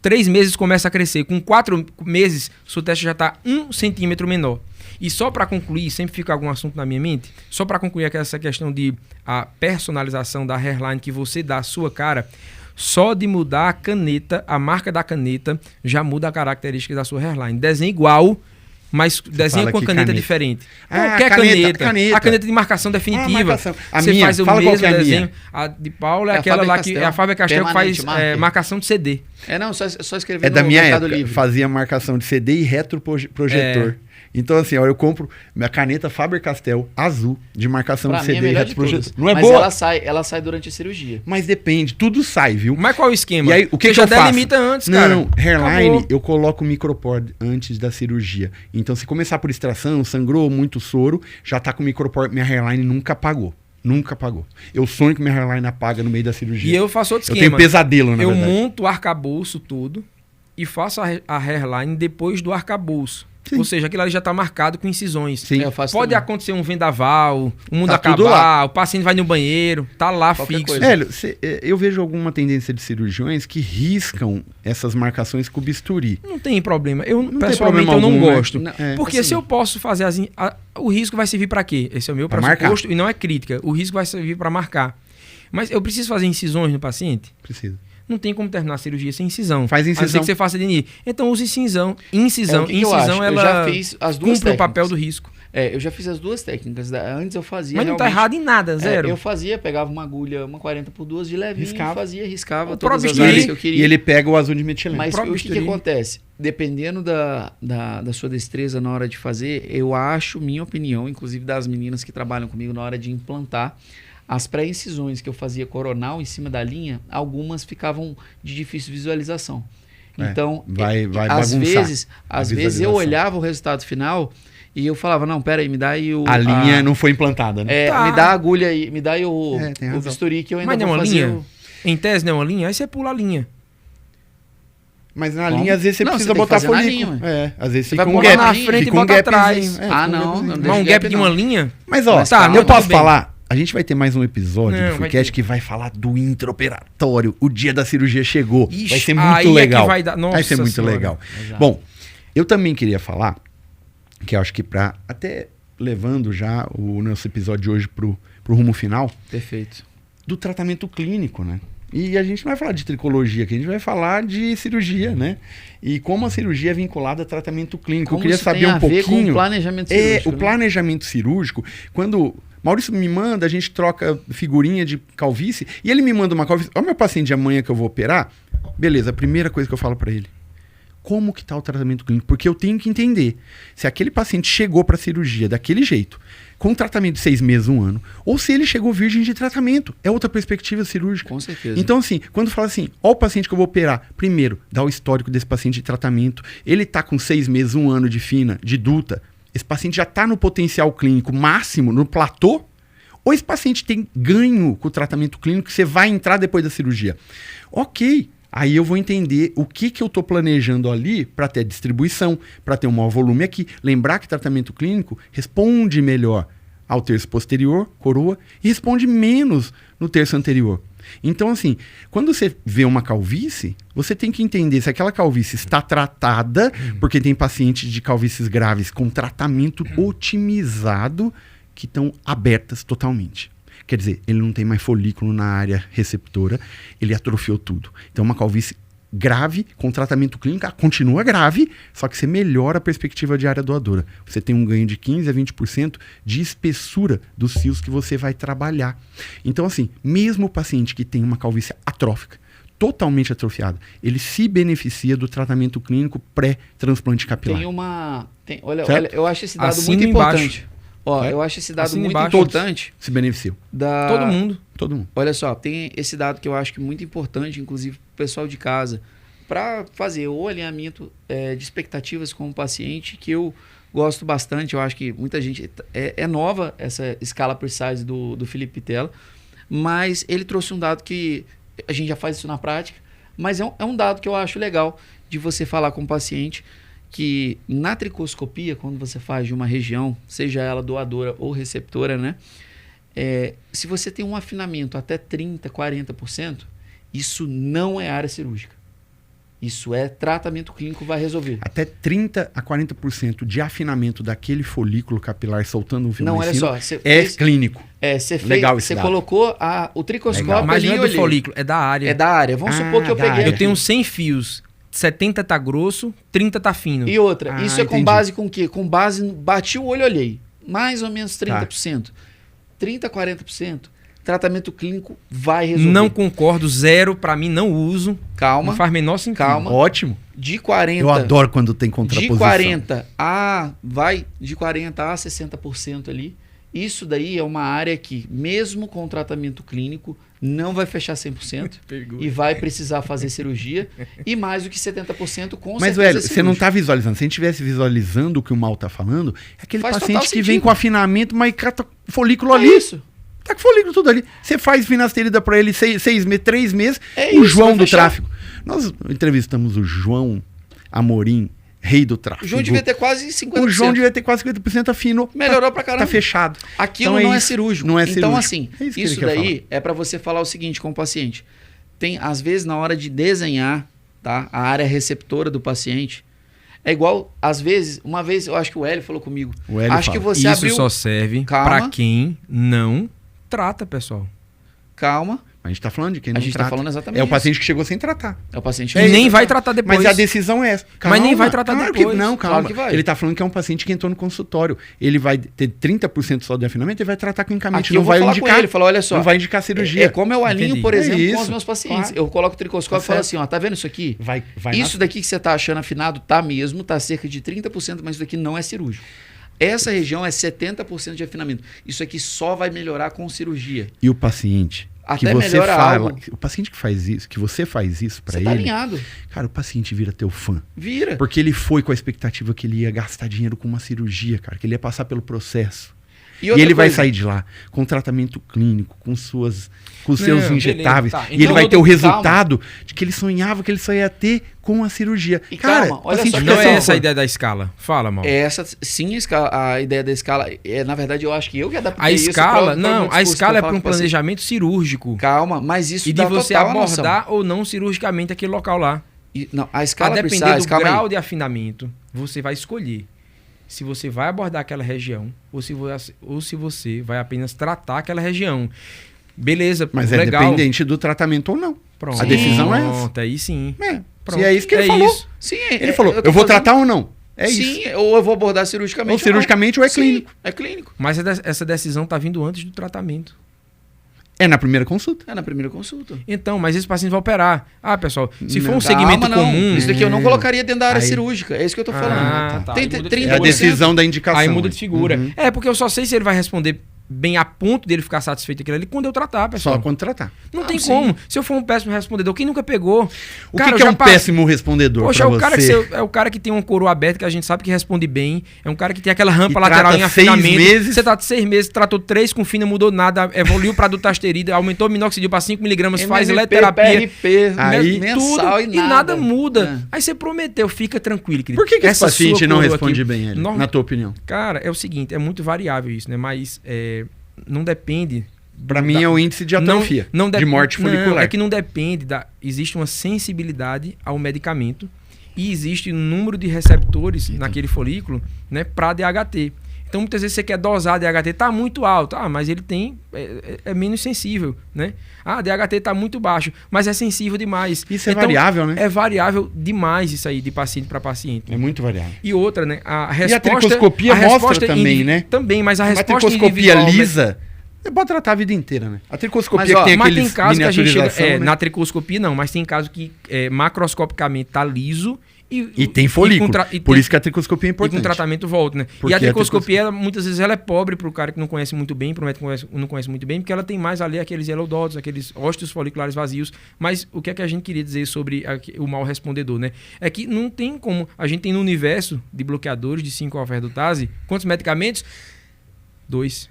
3 meses começa a crescer, com 4 meses, sua testa já está 1 centímetro menor. E só para concluir, sempre fica algum assunto na minha mente, só para concluir essa questão de a personalização da hairline que você dá à sua cara, só de mudar a caneta, a marca da caneta, já muda a característica da sua hairline. Desenha igual, mas desenha com caneta diferente. Qualquer caneta. A caneta de marcação definitiva. Você faz o mesmo desenho. A de Paula é aquela lá que é a Faber-Castell que faz marcação de CD. Só escrever no Mercado Livre. Fazia marcação de CD e retroprojetor. Então, assim, eu compro minha caneta Faber-Castell azul de marcação de CD e retroprojetor. Não é boa? Mas ela sai durante a cirurgia. Mas depende, tudo sai, viu? Mas qual é o esquema? E aí, o que você já delimita antes, cara. Não, hairline, eu coloco micropore antes da cirurgia. Então, se começar por extração, sangrou muito soro, já tá com micropore, minha hairline nunca apagou. Nunca apagou. Eu sonho que minha hairline apaga no meio da cirurgia. E eu faço outro esquema. Eu tenho pesadelo, na verdade. Eu monto o arcabouço todo e faço a hairline depois do arcabouço. Sim. Ou seja, aquilo ali já está marcado com incisões. Sim. Pode acontecer um vendaval, o mundo acabar, o paciente vai no banheiro, tá lá fixo. Velho, eu vejo alguma tendência de cirurgiões que riscam essas marcações com bisturi. Não tem problema. Pessoalmente, eu não gosto. Porque assim, se eu posso fazer o risco vai servir para quê? Esse é o meu pressuposto e não é crítica. O risco vai servir para marcar. Mas eu preciso fazer incisões no paciente? Preciso. Não tem como terminar a cirurgia sem incisão. Faz incisão. A não ser que você faça DNI. Então use incisão. Incisão, ela já fiz as duas cumpre o papel do risco. Eu já fiz as duas técnicas. Antes eu fazia. Mas não tá errado em nada, zero. Eu pegava uma agulha, uma 40x2 de levinho, riscava todas as áreas que eu queria. E ele pega o azul de metileno. Mas o que acontece? Dependendo da sua destreza na hora de fazer, eu acho, minha opinião, inclusive das meninas que trabalham comigo na hora de implantar, as pré-incisões que eu fazia coronal em cima da linha, algumas ficavam de difícil visualização. Então, às vezes eu olhava o resultado final e eu falava, não, pera aí, me dá aí o... A linha não foi implantada, né? Me dá a agulha aí, me dá aí o bisturi que eu ainda vou fazer. Linha? Em tese não é uma linha? Aí você pula a linha. Mas na linha, às vezes, você precisa botar folículo. Às vezes fica um gap na frente e bota atrás. Não um gap de uma linha? Mas, eu posso falar... A gente vai ter mais um episódio do Freecast que vai falar do intraoperatório. O dia da cirurgia chegou. Ixi, vai ser muito legal. Vai ser muito legal. Exato. Bom, eu também queria falar, que eu acho que até levando já o nosso episódio de hoje pro rumo final. Perfeito. Do tratamento clínico, né? E a gente não vai falar de tricologia aqui, a gente vai falar de cirurgia, né? E como a cirurgia é vinculada a tratamento clínico. Como eu queria saber um pouquinho. Com o planejamento cirúrgico. O planejamento cirúrgico, quando Maurício me manda, a gente troca figurinha de calvície, e ele me manda uma calvície. Ó, meu paciente de amanhã que eu vou operar, beleza, a primeira coisa que eu falo pra ele, como que tá o tratamento clínico? Porque eu tenho que entender se aquele paciente chegou pra cirurgia daquele jeito, com um tratamento de 6 meses, 1 ano, ou se ele chegou virgem de tratamento. É outra perspectiva cirúrgica. Com certeza. Então, assim, quando fala assim, ó o paciente que eu vou operar, primeiro, dá o histórico desse paciente de tratamento. Ele tá com 6 meses, 1 ano de FINA, de DUTA. Esse paciente já tá no potencial clínico máximo, no platô, ou esse paciente tem ganho com o tratamento clínico que você vai entrar depois da cirurgia. Ok. Aí eu vou entender o que eu estou planejando ali para ter distribuição, para ter um maior volume aqui. Lembrar que tratamento clínico responde melhor ao terço posterior, coroa, e responde menos no terço anterior. Então, assim, quando você vê uma calvície, você tem que entender se aquela calvície está tratada, porque tem pacientes de calvícies graves com tratamento otimizado que estão abertas totalmente. Quer dizer, ele não tem mais folículo na área receptora, ele atrofiou tudo. Então, uma calvície grave, com tratamento clínico, continua grave, só que você melhora a perspectiva de área doadora. Você tem um ganho de 15% a 20% de espessura dos fios que você vai trabalhar. Então, assim, mesmo o paciente que tem uma calvície atrófica, totalmente atrofiada, ele se beneficia do tratamento clínico pré-transplante capilar. Olha, eu acho esse dado Assina muito embaixo. importante. Ó, eu acho esse dado Assina muito embaixo. importante. Se beneficiam. Todo mundo. Todo mundo. Olha só, tem esse dado que eu acho que é muito importante, inclusive para o pessoal de casa, para fazer o alinhamento de expectativas com o paciente, que eu gosto bastante. Eu acho que muita gente... É nova essa escala Precise do Felipe Pitella, mas ele trouxe um dado que a gente já faz isso na prática, mas é um dado que eu acho legal de você falar com o paciente, que na tricoscopia, quando você faz de uma região, seja ela doadora ou receptora, né? Se você tem um afinamento até 30%, 40%, isso não é área cirúrgica. Isso é tratamento clínico, vai resolver. Até 30% a 40% de afinamento daquele folículo capilar soltando um fio não, olha só, clínico. Você colocou o tricoscópio Mas ali. não é do folículo, é da área. É da área. Vamos supor que eu peguei. Eu tenho 100 fios. 70 tá grosso, 30 tá fino. E outra, isso é com entendi. base com o quê? Com base no bati o olho, olhei. Mais ou menos 30%. 30%, 40%. Tratamento clínico vai resolver. Não concordo, zero, pra mim não uso. Calma. Não faz menor sentido. Calma. Ótimo. De 40%. Eu adoro quando tem contraposição. De 40% a 60% ali. Isso daí é uma área que, mesmo com tratamento clínico, não vai fechar 100% e vai precisar fazer cirurgia. E mais do que 70% com Mas, certeza velho, você não está visualizando. Se a gente estivesse visualizando o que o Mal está falando, é aquele Faz paciente total que vem sentido. com afinamento, mas cata folículo É ali. isso. Tá com folículo tudo ali. Você faz finasterida para ele 6 meses, 3 meses. É O isso, João vai do fechar. tráfico. Nós entrevistamos o João Amorim, rei do tráfico. O João devia ter quase 50%. O João devia ter quase 50%, afinou. Melhorou pra caramba. Tá fechado. Aquilo Então não é isso. cirúrgico. Não é Então, cirúrgico. assim, É isso que isso ele quer daí é para você falar o seguinte com o paciente. Tem, às vezes, na hora de desenhar, tá, a área receptora do paciente, é igual, às vezes, uma vez, eu acho que o Hélio falou comigo. O Hélio acho fala. que você Isso abriu... só serve Calma. pra quem não trata, pessoal. Calma. A gente tá falando de quem A não gente tá trata. falando exatamente É o isso. paciente que chegou sem tratar. É o paciente E nem vai tratar depois. Mas a decisão é essa. Mas nem vai tratar claro depois. Que, não, calma. Claro que vai. Ele tá falando que é um paciente que entrou no consultório. Ele vai ter 30% só de afinamento e vai tratar clinicamente. Aqui Não eu vou vai falar indicar. com ele, falar, olha só. Não vai indicar cirurgia. É como eu alinho, Entendi. por exemplo, É com os isso. meus pacientes. Claro. Eu coloco o tricoscópio e falo Tá assim, ó, tá vendo isso aqui? Vai Isso daqui que você tá achando afinado, tá mesmo, tá cerca de 30%, mas isso daqui não é cirúrgico. Essa região é 70% de afinamento. Isso aqui só vai melhorar com cirurgia. E o paciente Até que você melhora fala, algo. o paciente que faz isso, que você faz isso pra Você ele, tá alinhado. cara, o paciente vira teu fã. Vira. Porque ele foi com a expectativa que ele ia gastar dinheiro com uma cirurgia, cara, que ele ia passar pelo processo. E outra ele vai coisa, sair de lá com tratamento clínico, com seus Não, injetáveis. beleza, tá. E ele Então, vai ter o calma. resultado de que ele sonhava que ele só ia ter com a cirurgia. E Cara, calma, olha paciente só que fica Não assim, é ó, essa a ideia da escala. Fala, mal. Essa, sim, a ideia da escala, na verdade, eu acho que eu que adaptei A isso escala, pro meu não, a discurso, escala é pra para um falar com o paciente. planejamento cirúrgico. Calma, mas isso E de dá você total noção. abordar ou não cirurgicamente aquele local lá. Não, a A escala depender precisa, do calma grau aí. de afinamento, você vai escolher se você vai abordar aquela região ou se você vai apenas tratar aquela região. Beleza, Mas legal. é dependente do tratamento ou não. Pronto. A decisão é essa. Pronto, aí sim. Se é isso que ele falou. isso. Sim, Ele falou, eu vou tratar ou não? É Sim, isso. ou eu vou abordar cirurgicamente. Ou cirurgicamente ou é Sim, clínico. é clínico. Mas essa decisão está vindo antes do tratamento. É na primeira consulta. É na primeira consulta. Então, mas esse paciente vai operar. Ah, pessoal, se for um Calma, segmento não. comum... Isso daqui eu não colocaria dentro da área Aí- cirúrgica. É isso que eu tô falando. Ah, tá. Tem Aí muda de 30%. É a decisão da indicação. Aí muda de figura. Uhum. É, porque eu só sei se ele vai responder bem a ponto dele ficar satisfeito com aquilo ali quando eu tratar, pessoal. Só quando tratar. Não Ah, tem sim. como. Se eu for um péssimo respondedor, quem nunca pegou? O Cara, que eu é já um passo- péssimo respondedor Poxa, pra é o cara você? é o cara que tem uma coroa aberta que a gente sabe que responde bem. É um cara que tem aquela rampa E lateral trata em 6 afinamento. meses. Você tá de 6 meses, tratou 3 com fina, mudou nada, evoluiu pra dutasterida, aumentou o minoxidil pra 5 miligramas, faz MMP, eletroterapia. PRP, Aí- mensal tudo, e nada. muda. É. Aí você prometeu, fica tranquilo, querido. Por que esse Essa paciente sua não coroa responde aqui- bem, ele, Norma- na tua opinião? Cara, é o seguinte, é muito variável isso, né? Mas não depende. Pra mim é o índice de atrofia, de morte folicular. Não, é que não depende existe uma sensibilidade ao medicamento e existe um número de receptores naquele folículo, né, para DHT. Então muitas vezes você quer dosar DHT, tá muito alto, mas ele tem é menos sensível, né? DHT tá muito baixo, mas é sensível demais. Isso é Então, variável, né? É variável demais isso aí de paciente para paciente. É muito variável. E outra, né? A resposta, tricoscopia mostra também, né? Também, mas a Uma resposta tricoscopia individual, lisa, Você pode tratar a vida inteira, né? A tricoscopia Mas, ó, que tem Mas aqueles tem casos que a gente chega... miniaturização, né? Na tricoscopia não, mas tem casos que macroscopicamente tá liso E tem folículo. Por isso que a tricoscopia é E importante. com tratamento volta, né? Porque E a a tricoscopia, muitas vezes, ela é pobre pro cara que não conhece muito bem, pro médico que não conhece muito bem, porque ela tem mais ali aqueles yellow dots, aqueles ósteos foliculares vazios. Mas o que é que a gente queria dizer sobre o mal respondedor, né? É que não tem como... A gente tem no universo de bloqueadores de 5-alfa-redutase, quantos medicamentos? 2.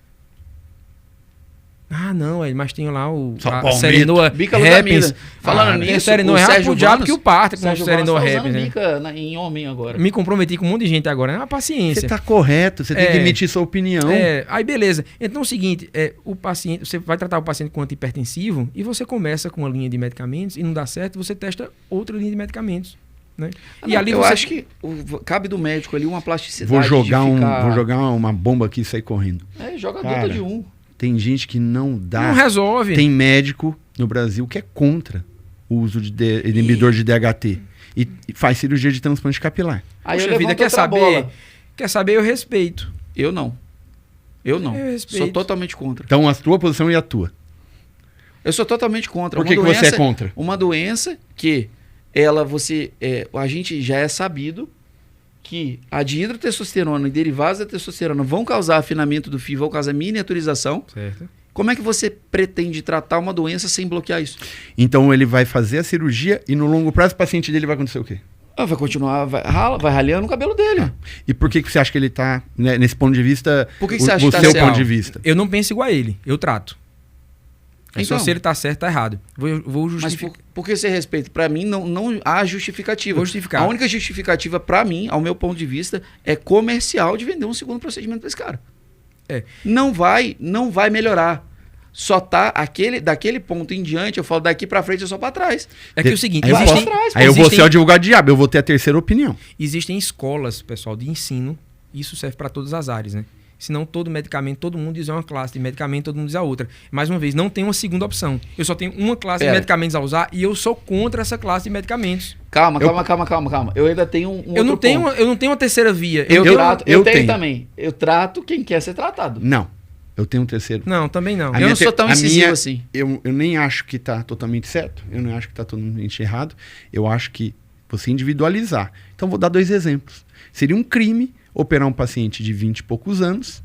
Ah, não, mas tem lá a Serenoa Repens. Falando nisso, Serenoa Repens, o diabo que o parta com o Serenoa Repens. Bica em homem agora. Me comprometi com um monte de gente agora, é uma paciência. Você tá correto, você tem que emitir sua opinião. Aí beleza. Então é o seguinte, o paciente, você vai tratar o paciente com antihipertensivo e você começa com uma linha de medicamentos e não dá certo, você testa outra linha de medicamentos. Né? E ali eu acho que cabe do médico ali uma plasticidade. Vou jogar uma bomba aqui e sair correndo. Joga a dupla de um. Tem gente que não dá. Não resolve. Tem médico no Brasil que é contra o uso de inibidor de DHT. E faz cirurgia de transplante capilar. Aí a vida quer saber, eu respeito. Eu não. Sou totalmente contra. Então a tua posição e a tua. Eu sou totalmente contra. Por que você é contra? Uma doença que a gente já é sabido que a dihidrotestosterona e derivados da testosterona vão causar afinamento do fio, vão causar miniaturização. Certo. Como é que você pretende tratar uma doença sem bloquear isso? Então ele vai fazer a cirurgia e no longo prazo o paciente dele vai acontecer o quê? Vai continuar, vai ralhando o cabelo dele. E por que você acha que ele está, né, nesse ponto de vista, por que você acha que tá seu ponto de vista? Eu não penso igual a ele, eu trato. Então, só se ele tá certo, tá errado. Vou justificar. Mas por que você respeita? Para mim, não há justificativa. Vou justificar. A única justificativa, para mim, ao meu ponto de vista, é comercial de vender um segundo procedimento para esse cara. Não vai melhorar. Só tá daquele ponto em diante, eu falo daqui para frente, é só para trás. É que é o seguinte, eu vou ser o advogado diabo, eu vou ter a terceira opinião. Existem escolas, pessoal, de ensino, isso serve para todas as áreas, né? Senão todo medicamento, todo mundo diz uma classe de medicamento, todo mundo diz a outra. Mais uma vez, não tem uma segunda opção. Eu só tenho uma classe de medicamentos a usar e eu sou contra essa classe de medicamentos. Calma. Eu ainda tenho eu não tenho uma terceira via. Eu tenho também. Eu trato quem quer ser tratado. Não. Eu tenho um terceiro. Não, também não. Eu não sou tão incisivo assim. Eu nem acho que está totalmente certo. Eu não acho que está totalmente errado. Eu acho que você individualizar. Então, vou dar 2 exemplos. Seria um crime operar um paciente de 20 e poucos anos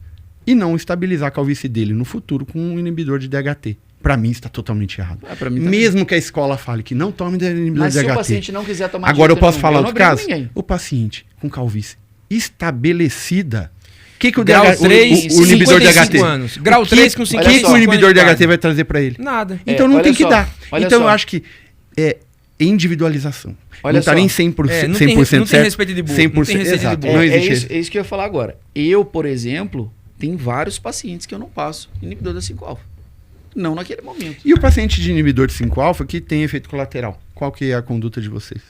e não estabilizar a calvície dele no futuro com um inibidor de DHT. Para mim, está totalmente errado. Mesmo que a escola fale que não tome inibidor de DHT. Mas se o paciente não quiser tomar... Agora eu posso falar outro caso? O paciente com calvície estabelecida... O que o inibidor de DHT? Anos. Grau 3 com 5 anos. O que o inibidor de DHT vai trazer para ele? Nada. Então não tem que dar. Então eu acho que é individualização. Não está nem 100% certo. Não tem respeito de burro. 100%, exato. Não existe. É isso que eu ia falar agora. Eu, por exemplo, tenho vários pacientes que eu não passo inibidor da 5-alfa. Não naquele momento. E o paciente de inibidor de 5-alfa que tem efeito colateral? Qual que é a conduta de vocês?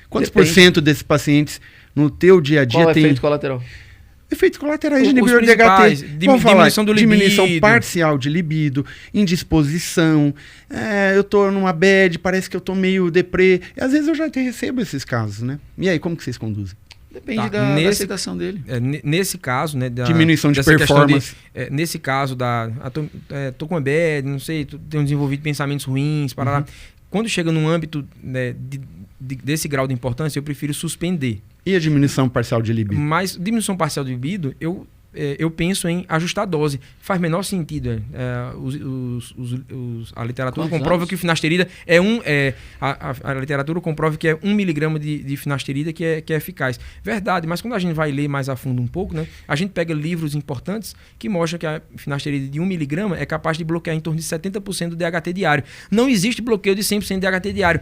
Quantos por cento desses pacientes no teu dia a dia tem... Qual efeito colateral? Efeitos colaterais de inibidor de DHT. Diminuição do libido. Diminuição parcial de libido, indisposição. Eu tô numa bad, parece que eu tô meio deprê. E às vezes eu já recebo esses casos, né? E aí, como que vocês conduzem? Depende da aceitação dele. Nesse caso, né? Diminuição de performance. Nesse caso, tô com uma bad, não sei, tenho desenvolvido pensamentos ruins, para lá. Quando chega num âmbito, né, desse grau de importância, eu prefiro suspender. E a diminuição parcial de libido? Mas diminuição parcial de libido, eu penso em ajustar a dose. Faz menor sentido. A literatura comprova que o finasterida a literatura comprova que é 1 miligrama de finasterida que é eficaz. Verdade, mas quando a gente vai ler mais a fundo um pouco, né, a gente pega livros importantes que mostram que a finasterida de 1 miligrama é capaz de bloquear em torno de 70% do DHT diário. Não existe bloqueio de 100% de DHT diário.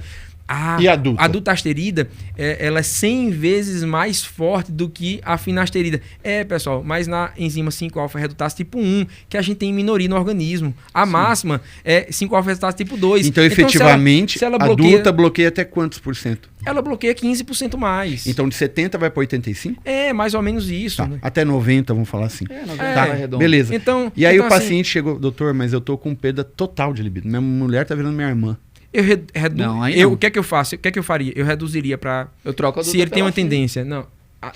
E adulta? A dutasterida, ela é 100 vezes mais forte do que a finasterida. Pessoal, mas na enzima 5-alfa-redutase tipo 1, que a gente tem em minoria no organismo. A máxima é 5-alfa-redutase tipo 2. Então, efetivamente, se ela adulta bloqueia até quantos por cento? Ela bloqueia 15% mais. Então, de 70 vai para 85? Mais ou menos isso. Tá. Né? Até 90, vamos falar assim. 90 tá, redondo. Beleza. E aí o paciente assim, chegou, doutor, mas eu tô com perda total de libido. Minha mulher tá virando minha irmã. O que é que eu faço? O que é que eu faria? Eu reduziria para... Eu troco a se ele tem uma tendência. Não.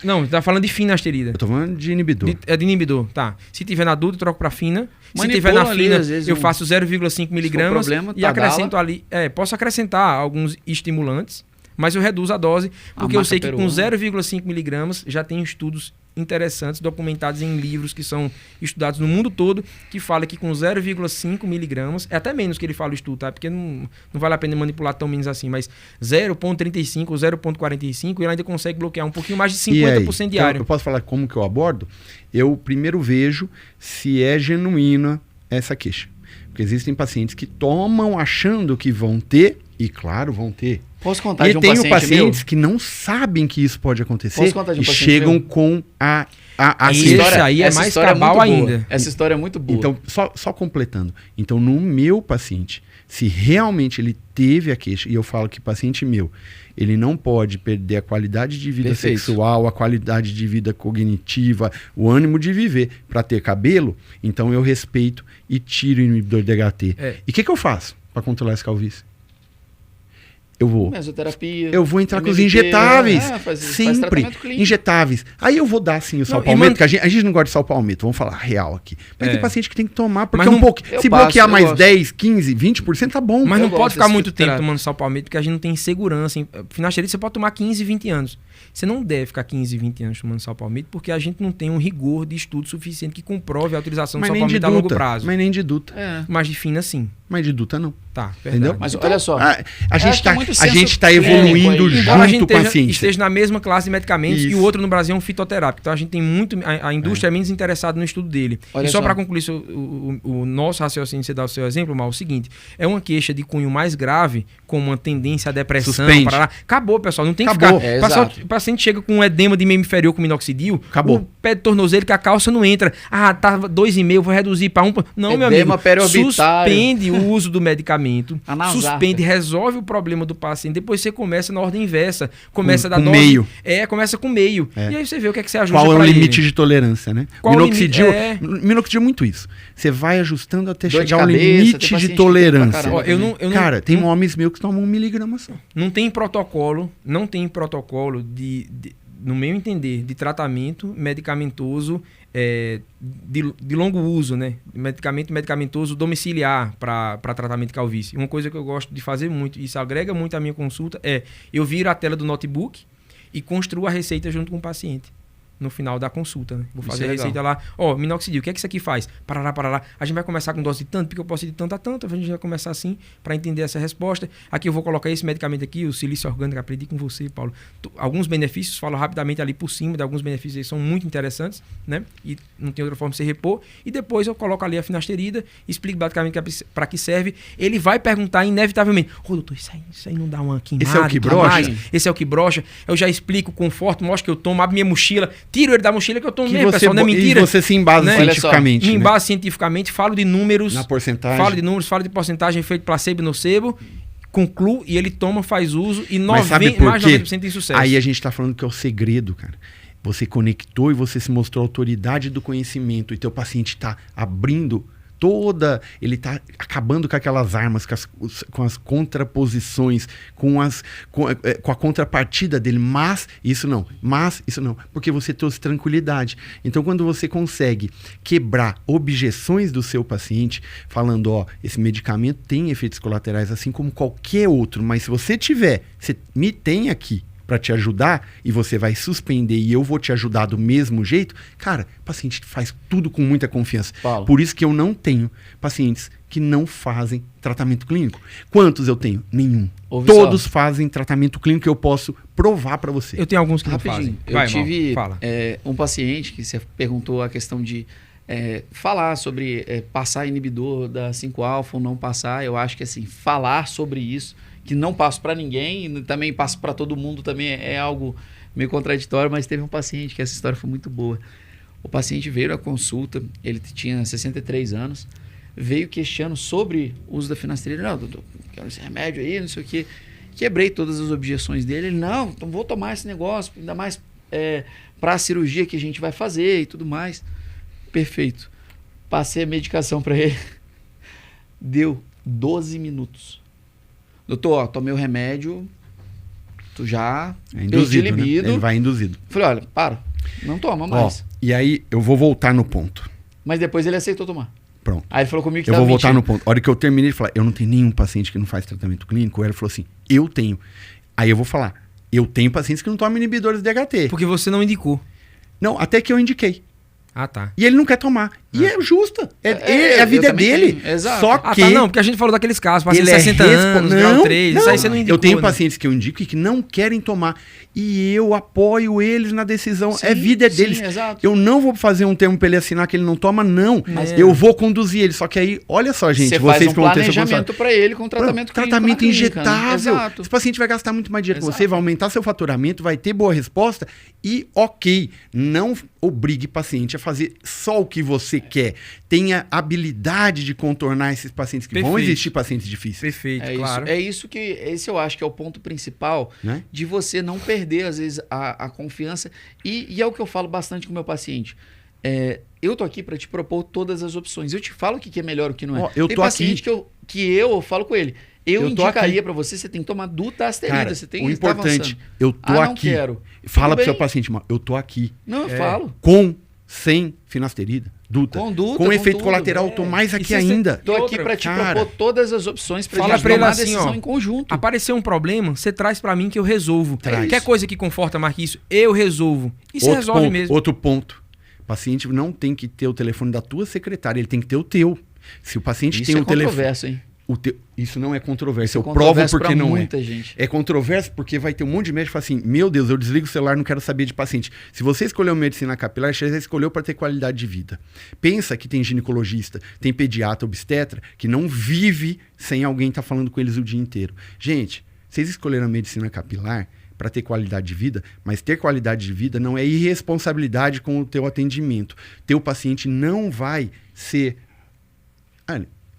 Não, tá falando de finasterida. Eu tô falando de inibidor. De inibidor, tá. Se tiver na dúvida, eu troco pra fina. Se Manipula tiver na ali, fina, às vezes, eu faço 0,5 miligramas problema, e acrescento ali. Posso acrescentar alguns estimulantes, mas eu reduzo a dose, porque eu sei que com 0,5 miligramas já tem estudos interessantes, documentados em livros que são estudados no mundo todo, que fala que com 0,5 miligramas, é até menos que ele fala o estudo, tá? Porque não vale a pena manipular tão menos assim, mas 0,35 ou 0,45, ele ainda consegue bloquear um pouquinho mais de 50% diário. Então, eu posso falar como que eu abordo? Eu primeiro vejo se é genuína essa queixa. Porque existem pacientes que tomam achando que vão ter, e claro, vão ter. Posso contar e de um tenho paciente pacientes meu? que não sabem que isso pode acontecer Posso contar de um e paciente chegam meu? com a Esse queixa. aí é mais cabal ainda. Essa história é muito boa. Então, só completando. Então, no meu paciente, se realmente ele teve a queixa, e eu falo que paciente meu, ele não pode perder a qualidade de vida sexual, a qualidade de vida cognitiva, o ânimo de viver para ter cabelo, então eu respeito e tiro o inibidor de DHT. E o que eu faço para controlar essa calvície? Mesoterapia. Eu vou entrar com os injetáveis. Sempre. Injetáveis. Aí eu vou dar sim o sal palmito, que a gente não gosta de sal palmito, vamos falar real aqui. Mas tem paciente que tem que tomar, porque se bloquear mais 10, 15, 20%, tá bom. Mas não pode ficar muito tempo tomando sal palmito, porque a gente não tem segurança. Finasterida você pode tomar 15, 20 anos. Você não deve ficar 15, 20 anos tomando sal palmito, porque a gente não tem um rigor de estudo suficiente que comprove a utilização do sal palmito a longo prazo. Mas nem de duta. Mas de fina, sim. Mas de duta, não. Tá, entendeu? Mas olha só. A gente tá evoluindo junto com a ciência. Esteja na mesma classe de medicamentos e o outro no Brasil é um fitoterápico. Então a gente tem muito. A indústria é menos interessada no estudo dele. Olha e só para concluir o nosso raciocínio, você dá o seu exemplo, Mal, é o seguinte: é uma queixa de cunho mais grave, com uma tendência à depressão. Acabou, pessoal. Não tem que ficar. O paciente chega com um edema de membro inferior com minoxidil. Acabou. O pé de tornozelo que a calça não entra. Tá 2,5, vou reduzir para 1. Não, meu amigo. Suspende o uso do medicamento. Suspende, resolve o problema do paciente. Depois você começa na ordem inversa. Começa a dar dose. Meio. Começa com meio. E aí você vê o que é que você ajusta. Qual é o limite de tolerância, né? Minoxidil é muito isso. Você vai ajustando até chegar ao limite de tolerância. Cara, tem homens meus que tomam 1 miligrama só. Não tem protocolo no meu entender, de tratamento medicamentoso de longo uso, né? Medicamentoso domiciliar para tratamento de calvície. Uma coisa que eu gosto de fazer muito, e isso agrega muito à minha consulta, eu viro a tela do notebook e construo a receita junto com o paciente. No final da consulta, né? Vou fazer a receita lá. Minoxidil, o que é que isso aqui faz? Parará. A gente vai começar com dose de tanto, porque eu posso ir de tanto a tanto. A gente vai começar assim, para entender essa resposta. Aqui eu vou colocar esse medicamento aqui, o silício orgânico. Aprendi com você, Paulo. Alguns benefícios, falo rapidamente ali por cima, de alguns benefícios que são muito interessantes, né? E não tem outra forma de se repor. E depois eu coloco ali a finasterida, explico basicamente para que serve. Ele vai perguntar inevitavelmente: doutor, isso aí não dá uma queimada? Esse é o que brocha? Esse é o que brocha. Eu já explico, conforto, mostro que eu tomo, abro minha mochila, tiro ele da mochila que eu tomo mesmo, pessoal, não é mentira. E você se embasa cientificamente. Me embaso cientificamente, falo de números. Na porcentagem. Falo de porcentagem, efeito placebo e nocebo, concluo e ele toma, faz uso e mais de 90% tem sucesso. Aí a gente tá falando que é o segredo, cara. Você conectou e você se mostrou autoridade do conhecimento e teu paciente tá abrindo ele tá acabando com aquelas armas, com as contraposições, com a contrapartida dele, mas isso não, porque você trouxe tranquilidade. Então, quando você consegue quebrar objeções do seu paciente, falando, esse medicamento tem efeitos colaterais assim como qualquer outro, mas se você me tem aqui para te ajudar e você vai suspender e eu vou te ajudar do mesmo jeito, cara, o paciente faz tudo com muita confiança. Paulo. Por isso que eu não tenho pacientes que não fazem tratamento clínico. Quantos eu tenho? Nenhum. Todos fazem tratamento clínico que eu posso provar para você. Eu tenho alguns que não fazem. Eu tive um paciente que você perguntou a questão de falar sobre passar inibidor da 5-alfa ou não passar. Eu acho que assim, falar sobre isso, que não passo para ninguém e também passo para todo mundo, também é algo meio contraditório, mas teve um paciente que essa história foi muito boa. O paciente veio à consulta, ele tinha 63 anos, veio questionando sobre o uso da finasterida. Não, doutor, quero esse remédio aí, não sei o quê. Quebrei todas as objeções dele. Ele, não, então vou tomar esse negócio, ainda mais para a cirurgia que a gente vai fazer e tudo mais. Perfeito. Passei a medicação para ele. Deu 12 minutos. Doutor, tomei o remédio, Tu já induzido, perdi libido. Né? Ele vai induzido. Falei, olha, para, não toma mais. E aí eu vou voltar no ponto. Mas depois ele aceitou tomar. Pronto. Aí ele falou comigo que eu tava vou voltar mentindo. no ponto. A hora que eu terminei, ele falou, eu não tenho nenhum paciente que não faz tratamento clínico. Ele falou assim, eu tenho. Aí eu vou falar, eu tenho pacientes que não tomam inibidores de DHT. Porque você não indicou. Não, até que eu indiquei. Ah, tá. E ele não quer tomar. E é justa. A vida dele. Exato. Só que... tá, não, porque a gente falou daqueles casos, pacientes de 60 anos, não, grau 3, isso aí você não indicou. Eu tenho né? pacientes que eu indico e que não querem tomar. E eu apoio eles na decisão. Sim, é vida sim, deles. exato. Eu não vou fazer um termo para ele assinar que ele não toma, não. Mas eu vou conduzir ele. Só que aí, olha só, gente. Você vocês faz um planejamento para ele com tratamento clínico tratamento na clínica, injetável. Né? Exato. Esse paciente vai gastar muito mais dinheiro com Exato. você, vai aumentar seu faturamento, vai ter boa resposta. E ok, não obrigue o paciente a fazer só o que você quer. Tenha habilidade de contornar esses pacientes que vão existir pacientes difíceis. Perfeito, claro. Isso que esse eu acho que é o ponto principal, né? De você não perder, às vezes, a confiança. E é o que eu falo bastante com o meu paciente. Eu tô aqui para te propor todas as opções. Eu te falo o que é melhor, o que não é. Eu tem tô paciente aqui. que eu falo com ele. Eu indicaria aqui. para você tem que tomar dutasterida. Cara, você tem o que estar importante, avançando. eu tô não aqui. Quero. Fala Tudo pro seu bem. paciente, mano, eu tô aqui. Não, eu falo. Com, sem finasterida, duta. Com efeito tudo. colateral, tô mais aqui ainda. Tô aqui para te propor todas as opções para Fala gente pra ele tomar a assim, decisão ó, em conjunto. Apareceu um problema, você traz pra mim que eu resolvo. Traz. Quer coisa que conforta mais que isso? Eu resolvo. E você resolve ponto, mesmo. Outro ponto. O paciente não tem que ter o telefone da tua secretária, ele tem que ter o teu. Se o paciente Isso tem é o telefone... controverso, hein? Isso não é controverso, eu controverso provo porque pra não muita é. gente. É controverso porque vai ter um monte de médico que fala assim, meu Deus, eu desligo o celular, não quero saber de paciente. Se você escolheu medicina capilar, você escolheu para ter qualidade de vida. Pensa que tem ginecologista, tem pediatra, obstetra, que não vive sem alguém estar falando com eles o dia inteiro. Gente, vocês escolheram a medicina capilar para ter qualidade de vida, mas ter qualidade de vida não é irresponsabilidade com o teu atendimento. Teu paciente não vai ser...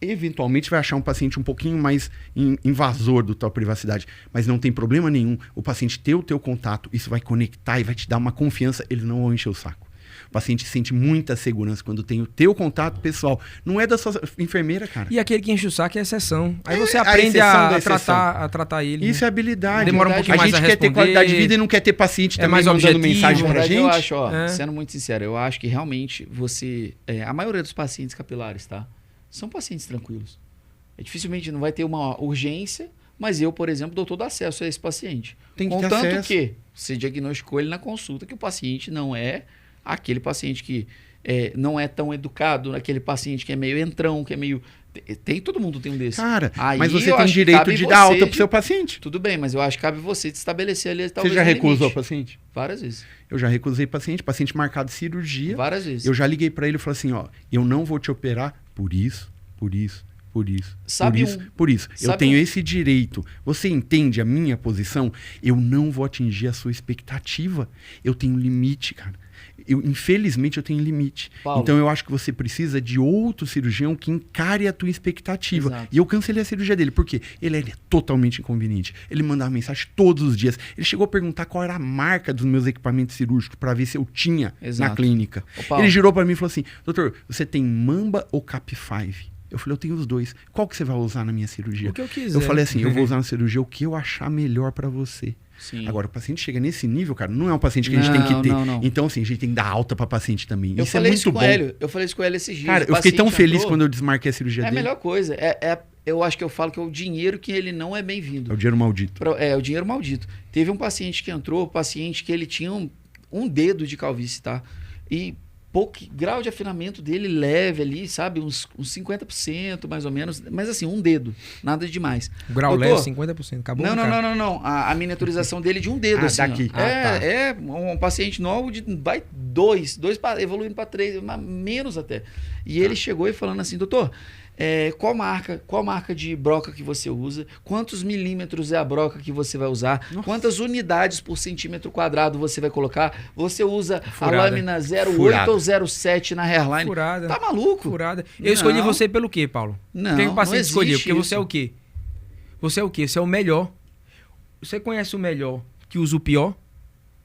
eventualmente vai achar um paciente um pouquinho mais invasor da tua privacidade, mas não tem problema nenhum o paciente ter o teu contato, isso vai conectar e vai te dar uma confiança, ele não vai encher o saco. O paciente sente muita segurança quando tem o teu contato pessoal. Não é da sua enfermeira, cara. E aquele que enche o saco é exceção. Aí você aprende a tratar ele. Isso né? é habilidade. Demora um pouquinho mais a gente quer ter qualidade de vida e não quer ter paciente também mais mandando objetivo. mensagem pra gente. Eu acho, sendo muito sincero, eu acho que realmente você... a maioria dos pacientes capilares, tá? São pacientes tranquilos. Dificilmente não vai ter uma urgência, mas eu, por exemplo, dou todo acesso a esse paciente. Tem que ter Contanto acesso. que você diagnosticou ele na consulta que o paciente não é aquele paciente que não é tão educado, aquele paciente que é meio entrão, que é meio... Todo mundo tem um desses. Cara, aí mas você tem direito de dar alta pro seu paciente. Tudo bem, mas eu acho que cabe você de estabelecer ali talvez Você já um recusou limite. o paciente? Várias vezes. Eu já recusei paciente marcado cirurgia. Várias vezes. Eu já liguei pra ele e falei assim, ó, eu não vou te operar por isso, por isso, por isso, Sabe por isso, por isso. Eu tenho esse direito. Você entende a minha posição? Eu não vou atingir a sua expectativa. Eu tenho limite, cara. Infelizmente, eu tenho limite. Paulo. Então, eu acho que você precisa de outro cirurgião que encare a tua expectativa. Exato. E eu cancelei a cirurgia dele. Por quê? Ele é totalmente inconveniente. Ele mandava mensagem todos os dias. Ele chegou a perguntar qual era a marca dos meus equipamentos cirúrgicos para ver se eu tinha na clínica. Ele girou para mim e falou assim, doutor, você tem Mamba ou Cap5? Eu falei, eu tenho os dois. Qual que você vai usar na minha cirurgia? O que eu quiser. Eu falei assim, eu vou usar na cirurgia o que eu achar melhor para você. Sim. Agora, o paciente chega nesse nível, cara, não é um paciente que a gente tem que ter. Não. Então, assim, a gente tem que dar alta para paciente também. Eu isso falei é muito isso com bom. ele. Eu falei isso com ele esses dias. Cara, eu fiquei tão feliz quando eu desmarquei a cirurgia dele. É a melhor coisa. Eu acho que eu falo que é o dinheiro que ele não é bem-vindo. É o dinheiro maldito. É o dinheiro maldito. Teve um paciente que entrou, paciente que ele tinha um dedo de calvície, tá? E pouco grau de afinamento dele leve ali, sabe? Uns 50% mais ou menos. Mas assim, um dedo. Nada de demais. O grau leve, 50%. Acabou. Não. A miniaturização dele de um dedo, assim. Daqui. Tá. É um paciente novo de vai dois evoluindo para 3, menos até. E ele chegou e falando assim, doutor, qual marca de broca que você usa? Quantos milímetros é a broca que você vai usar? Nossa. Quantas unidades por centímetro quadrado você vai colocar? Você usa Furada. a lâmina 0,8 Furada. ou 0,7 na hairline? Furada. Tá maluco? Furada. Eu escolhi você pelo quê, Paulo? Não, Por que o paciente não escolheu? existe Porque você isso. é o quê? Você é o quê? Você é o melhor. Você conhece o melhor que usa o pior?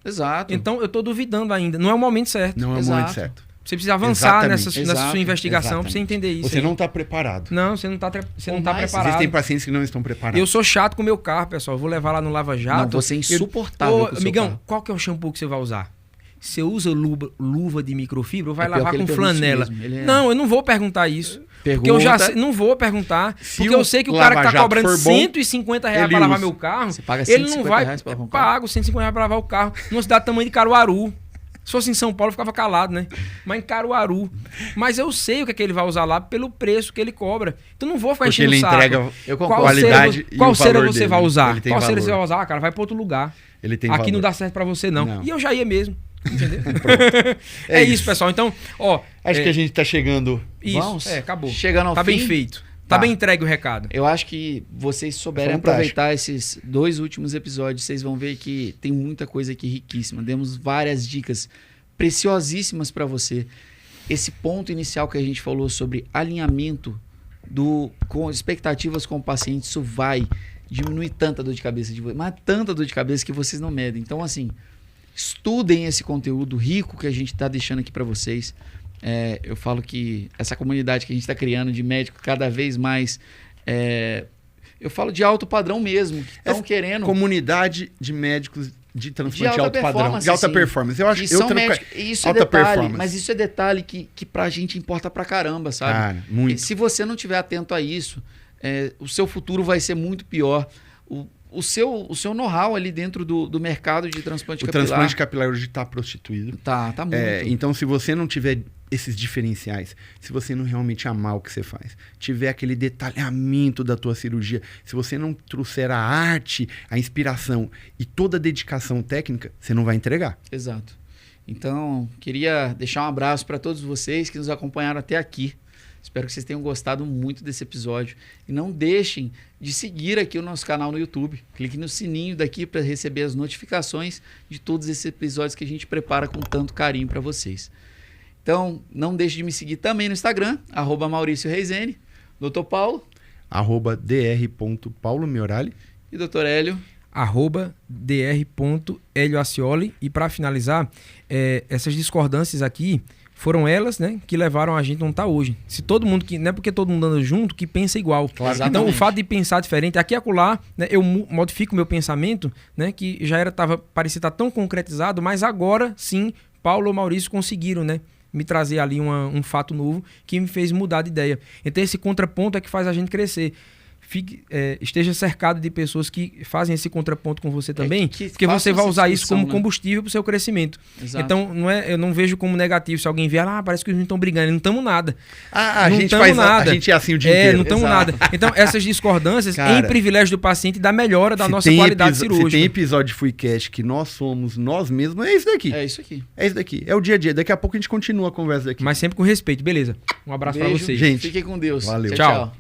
Exato. Então eu tô duvidando ainda. Não é o momento certo. Não é o Exato. momento certo. Você precisa avançar nessa Exato, sua investigação exatamente. para você entender isso. Você não está preparado. Não, você não está preparado. Existem pacientes que não estão preparados. Eu sou chato com o meu carro, pessoal. Eu vou levar lá no Lava Jato. Não, você é insuportável com o seu amigão, carro. qual que é o shampoo que você vai usar? Você usa luva de microfibra ou vai pior lavar que ele com pergunta isso flanela? mesmo. Não, eu não vou perguntar isso. Pergunta. Porque eu já não vou perguntar. Porque eu sei que o cara que tá cobrando R$150 para lavar meu carro, Você paga ele não vai. R$150 pra lavar um carro? Pago R$150 para lavar o carro. Numa cidade do tamanho de Caruaru. Se fosse em São Paulo, eu ficava calado, né? Mas em Caruaru. Mas eu sei o que é que ele vai usar lá pelo preço que ele cobra. Então não vou ficar Porque enchendo ele o saco. entrega qualidade e qual o cera valor você dele, vai usar? ele tem Qual cera valor. você vai usar? Cara, vai para outro lugar. Ele tem Aqui valor. não dá certo para você, não. E eu já ia mesmo. Entendeu? É isso, isso. pessoal. Então, ó. Acho que a gente tá chegando. Isso, Vamos? acabou. Chegando ao tá fim. bem feito. Tá bem entregue o recado. Eu acho que vocês souberem Fantástico. aproveitar esses 2 últimos episódios, vocês vão ver que tem muita coisa aqui riquíssima. Demos várias dicas preciosíssimas para você. Esse ponto inicial que a gente falou sobre alinhamento com expectativas com o paciente, isso vai diminuir tanta dor de cabeça de vocês, mas tanta dor de cabeça que vocês não medem. Então, assim, estudem esse conteúdo rico que a gente está deixando aqui para vocês. Eu falo que essa comunidade que a gente está criando de médicos cada vez mais... eu falo de alto padrão mesmo, que estão querendo... Comunidade de médicos de transplante de alto padrão. performance, De alta sim. performance. Eu acho E que são médicos, isso é alta detalhe, performance. mas isso é detalhe que pra gente importa pra caramba, sabe? Cara, muito. E se você não estiver atento a isso, o seu futuro vai ser muito pior. O seu know-how ali dentro do mercado de transplante capilar... O transplante capilar hoje está prostituído. Tá muito. Então, se você não tiver esses diferenciais, se você não realmente amar o que você faz, tiver aquele detalhamento da tua cirurgia, se você não trouxer a arte, a inspiração e toda a dedicação técnica, você não vai entregar. Exato. Então, queria deixar um abraço para todos vocês que nos acompanharam até aqui. Espero que vocês tenham gostado muito desse episódio. E não deixem de seguir aqui o nosso canal no YouTube. Clique no sininho daqui para receber as notificações de todos esses episódios que a gente prepara com tanto carinho para vocês. Então, não deixe de me seguir também no Instagram, @MauricioReisene, Dr. Paulo, @dr.paulomiorali e Dr. Hélio, @dr.helioacioli. E para finalizar, essas discordâncias aqui foram elas, né, que levaram a gente a não estar hoje. Se todo mundo não é porque todo mundo anda junto que pensa igual. Claro. Então, o fato de pensar diferente, aqui e acolá, né, eu modifico o meu pensamento, né, que já parecia estar tão concretizado, mas agora sim, Paulo ou Maurício conseguiram, né, me trazer ali um fato novo que me fez mudar de ideia. Então, esse contraponto é que faz a gente crescer. Esteja cercado de pessoas que fazem esse contraponto com você também, porque você vai usar isso como combustível para o seu crescimento. Exato. Então, eu não vejo como negativo. Se alguém vier, parece que eles não estão brigando, não estamos nada. A gente é assim o dia inteiro. Não estamos nada. Então, essas discordâncias em privilégio do paciente da melhora da nossa qualidade cirúrgica. Se tem episódio de FuiCast que nós somos nós mesmos, é isso daqui. É isso aqui. É isso daqui. É o dia a dia. Daqui a pouco a gente continua a conversa daqui. Mas sempre com respeito. Beleza. Um abraço para vocês. Gente, fiquem com Deus. Valeu. Tchau.